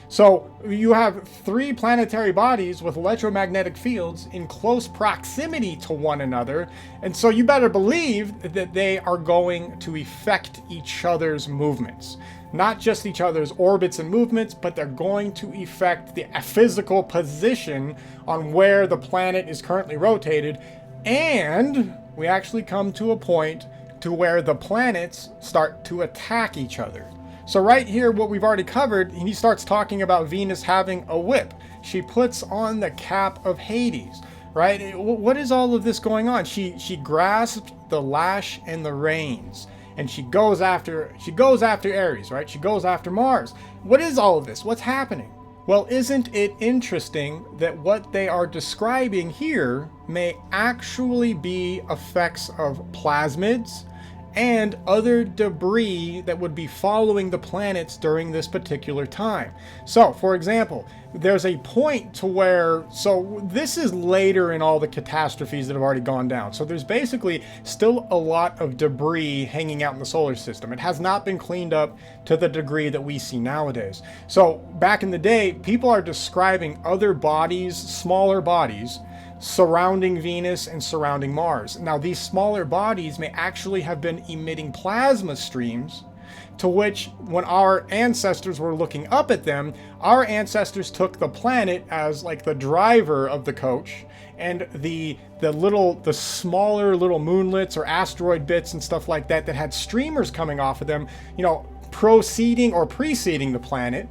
So you have 3 planetary bodies with electromagnetic fields in close proximity to one another, and so you better believe that they are going to affect each other's movements. Not just each other's orbits and movements, but they're going to affect the physical position on where the planet is currently rotated, and we actually come to a point to where the planets start to attack each other. So right here, what we've already covered, he starts talking about Venus having a whip. She puts on the cap of Hades, right? What is all of this going on? She grasped the lash and the reins, and she goes after Ares, right? She goes after Mars. What is all of this? What's happening? Well, isn't it interesting that what they are describing here may actually be effects of plasmids and other debris that would be following the planets during this particular time. So, for example, there's a point to where, so this is later in all the catastrophes that have already gone down. So there's basically still a lot of debris hanging out in the solar system. It has not been cleaned up to the degree that we see nowadays. So back in the day, people are describing other bodies, smaller bodies, surrounding Venus and surrounding Mars. Now, these smaller bodies may actually have been emitting plasma streams, to which, when our ancestors were looking up at them, our ancestors took the planet as like the driver of the coach, and the smaller little moonlets or asteroid bits and stuff like that had streamers coming off of them, preceding the planet.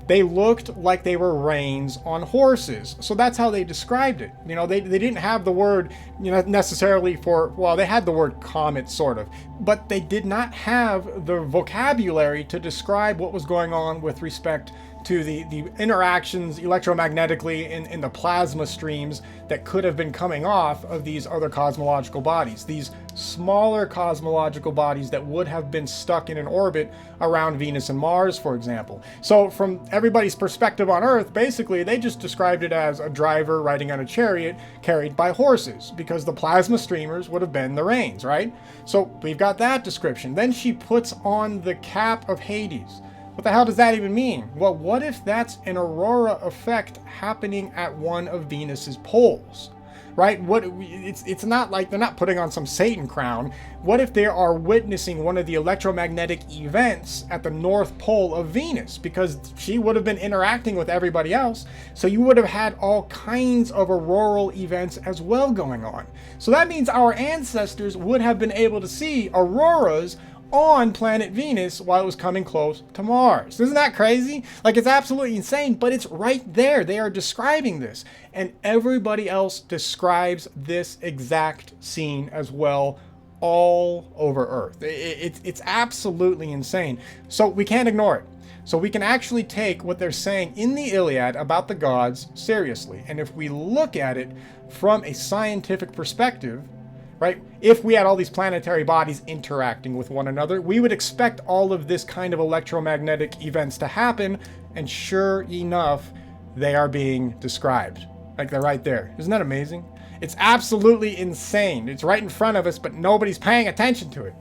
They looked like they were reins on horses. So that's how they described it. They didn't have the word, necessarily they had the word comet, sort of, but they did not have the vocabulary to describe what was going on with respect to the interactions electromagnetically in the plasma streams that could have been coming off of these other cosmological bodies, these smaller cosmological bodies that would have been stuck in an orbit around Venus and Mars, for example. So from everybody's perspective on Earth, basically they just described it as a driver riding on a chariot carried by horses, because the plasma streamers would have been the reins, right? So we've got that description. Then she puts on the cap of Hades. What the hell does that even mean? Well, what if that's an aurora effect happening at one of Venus's poles, right? It's not like they're not putting on some Satan crown. What if they are witnessing one of the electromagnetic events at the North Pole of Venus? Because she would have been interacting with everybody else, so you would have had all kinds of auroral events as well going on. So that means our ancestors would have been able to see auroras on planet Venus while it was coming close to Mars. Isn't that crazy? Like, it's absolutely insane, but it's right there. They are describing this, and everybody else describes this exact scene as well all over Earth. It's absolutely insane. So we can't ignore it. So we can actually take what they're saying in the Iliad about the gods seriously. And if we look at it from a scientific perspective, right, if we had all these planetary bodies interacting with one another, we would expect all of this kind of electromagnetic events to happen. And sure enough, they are being described. Like, they're right there. Isn't that amazing? It's absolutely insane. It's right in front of us, but nobody's paying attention to it.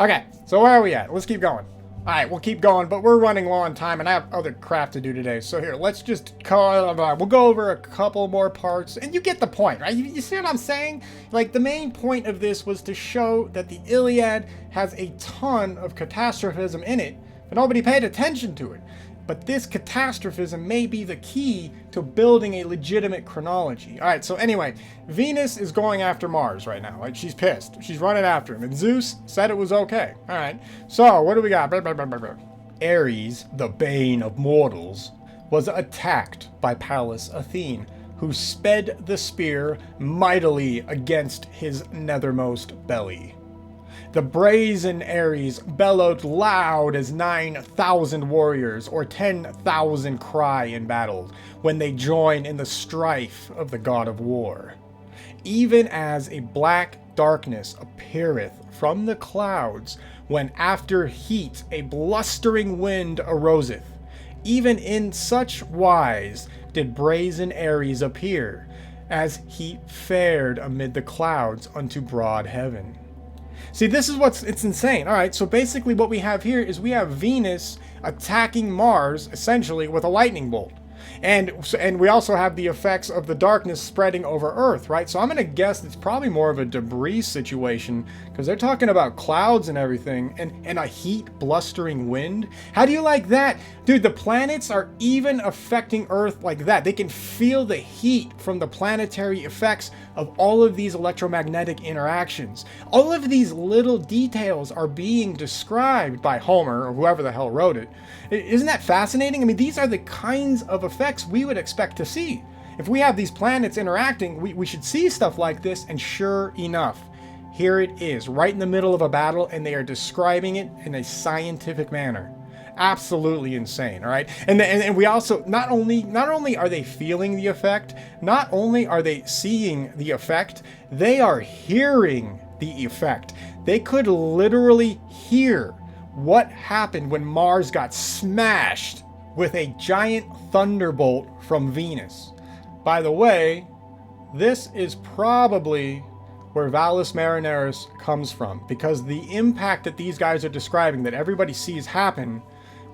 Okay, so where are we at? Let's keep going. All right, we'll keep going, but we're running low on time, and I have other crap to do today. So here, let's just we'll go over a couple more parts, and you get the point, right? You see what I'm saying? Like, the main point of this was to show that the Iliad has a ton of catastrophism in it, but nobody paid attention to it. But this catastrophism may be the key to building a legitimate chronology. All right, so anyway, Venus is going after Mars right now. Like, she's pissed. She's running after him. And Zeus said it was okay. All right, so what do we got? Ares, the bane of mortals, was attacked by Pallas Athene, who sped the spear mightily against his nethermost belly. The brazen Ares bellowed loud as 9,000 warriors or 10,000 cry in battle when they join in the strife of the god of war. Even as a black darkness appeareth from the clouds, when after heat a blustering wind aroseth, even in such wise did brazen Ares appear, as he fared amid the clouds unto broad heaven. See, this is it's insane. All right, so basically what we have here is we have Venus attacking Mars, essentially, with a lightning bolt. And we also have the effects of the darkness spreading over Earth, right? So I'm going to guess it's probably more of a debris situation, because they're talking about clouds and everything, and a heat blustering wind. How do you like that? Dude, the planets are even affecting Earth like that. They can feel the heat from the planetary effects of all of these electromagnetic interactions. All of these little details are being described by Homer, or whoever the hell wrote it. Isn't that fascinating? I mean, these are the kinds of effects we would expect to see. If we have these planets interacting, we should see stuff like this, and sure enough, here it is, right in the middle of a battle, and they are describing it in a scientific manner. Absolutely insane, all right? And we also, not only are they feeling the effect, not only are they seeing the effect, they are hearing the effect. They could literally hear what happened when Mars got smashed with a giant thunderbolt from Venus. By the way, this is probably where Valles Marineris comes from, because the impact that these guys are describing, that everybody sees happen,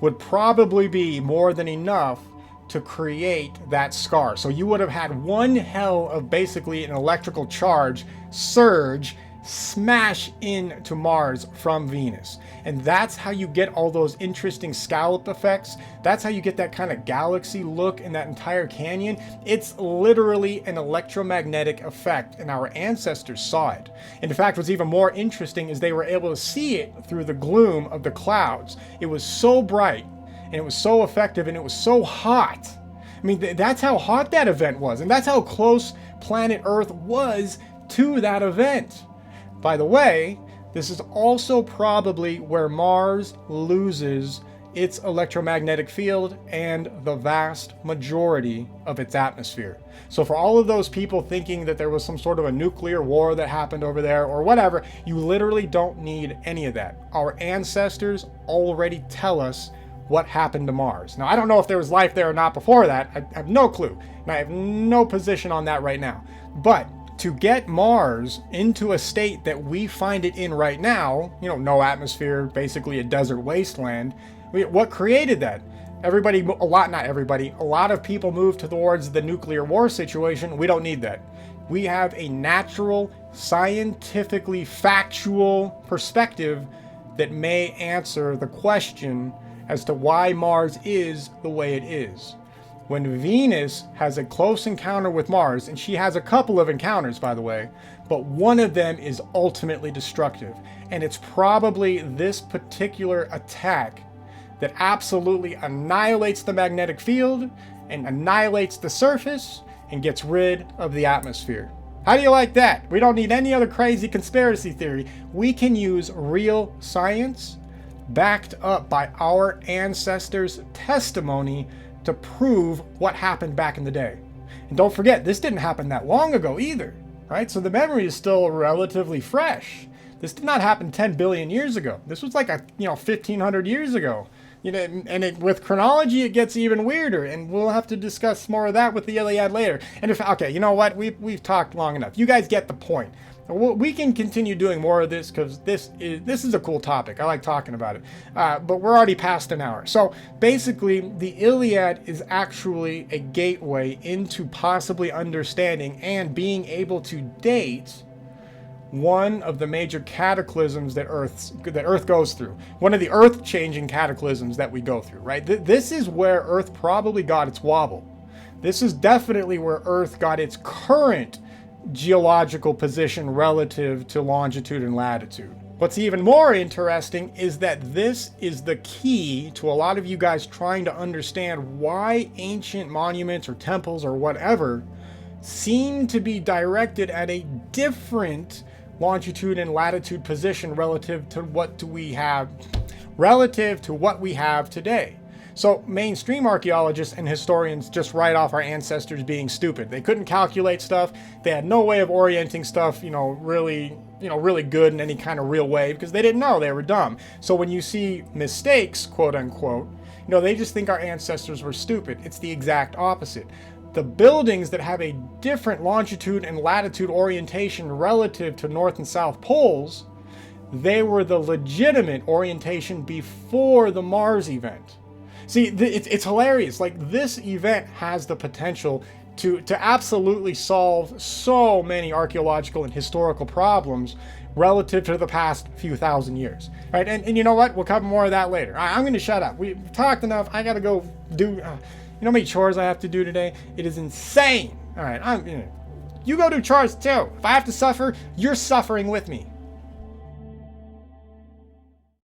would probably be more than enough to create that scar. So you would have had one hell of basically an electrical charge surge smash into Mars from Venus. And that's how you get all those interesting scallop effects. That's how you get that kind of galaxy look in that entire canyon. It's literally an electromagnetic effect, and our ancestors saw it. In fact, what's even more interesting is they were able to see it through the gloom of the clouds. It was so bright, and it was so effective, and it was so hot. I mean, that's how hot that event was, and that's how close planet Earth was to that event. By the way, this is also probably where Mars loses its electromagnetic field and the vast majority of its atmosphere. So for all of those people thinking that there was some sort of a nuclear war that happened over there or whatever, you literally don't need any of that. Our ancestors already tell us what happened to Mars. Now, I don't know if there was life there or not before that. I have no clue, and I have no position on that right now. But to get Mars into a state that we find it in right now, no atmosphere, basically a desert wasteland, what created that? A lot of people moved towards the nuclear war situation. We don't need that. We have a natural, scientifically factual perspective that may answer the question as to why Mars is the way it is. When Venus has a close encounter with Mars, and she has a couple of encounters, by the way, but one of them is ultimately destructive. And it's probably this particular attack that absolutely annihilates the magnetic field and annihilates the surface and gets rid of the atmosphere. How do you like that? We don't need any other crazy conspiracy theory. We can use real science backed up by our ancestors' testimony to prove what happened back in the day. And don't forget, this didn't happen that long ago either, right? So the memory is still relatively fresh. This did not happen 10 billion years ago. This was like 1,500 years ago. With chronology, it gets even weirder, and we'll have to discuss more of that with the Iliad later. And okay, you know what? We've talked long enough. You guys get the point. We can continue doing more of this because this is a cool topic. I like talking about it. But we're already past an hour. So basically, the Iliad is actually a gateway into possibly understanding and being able to date one of the major cataclysms that Earth goes through. One of the Earth-changing cataclysms that we go through, right? This is where Earth probably got its wobble. This is definitely where Earth got its current geological position relative to longitude and latitude. What's even more interesting is that this is the key to a lot of you guys trying to understand why ancient monuments or temples or whatever seem to be directed at a different longitude and latitude position relative to what we have today. So mainstream archaeologists and historians just write off our ancestors being stupid. They couldn't calculate stuff. They had no way of orienting stuff, really good in any kind of real way because they didn't know. They were dumb. So when you see mistakes, quote unquote, they just think our ancestors were stupid. It's the exact opposite. The buildings that have a different longitude and latitude orientation relative to North and South poles, they were the legitimate orientation before the Mars event. See, it's hilarious. Like, this event has the potential to absolutely solve so many archaeological and historical problems relative to the past few thousand years. Right? And you know what? We'll cover more of that later. I'm going to shut up. We've talked enough. I got to go do... you know how many chores I have to do today? It is insane. All right, you go do chores too. If I have to suffer, you're suffering with me.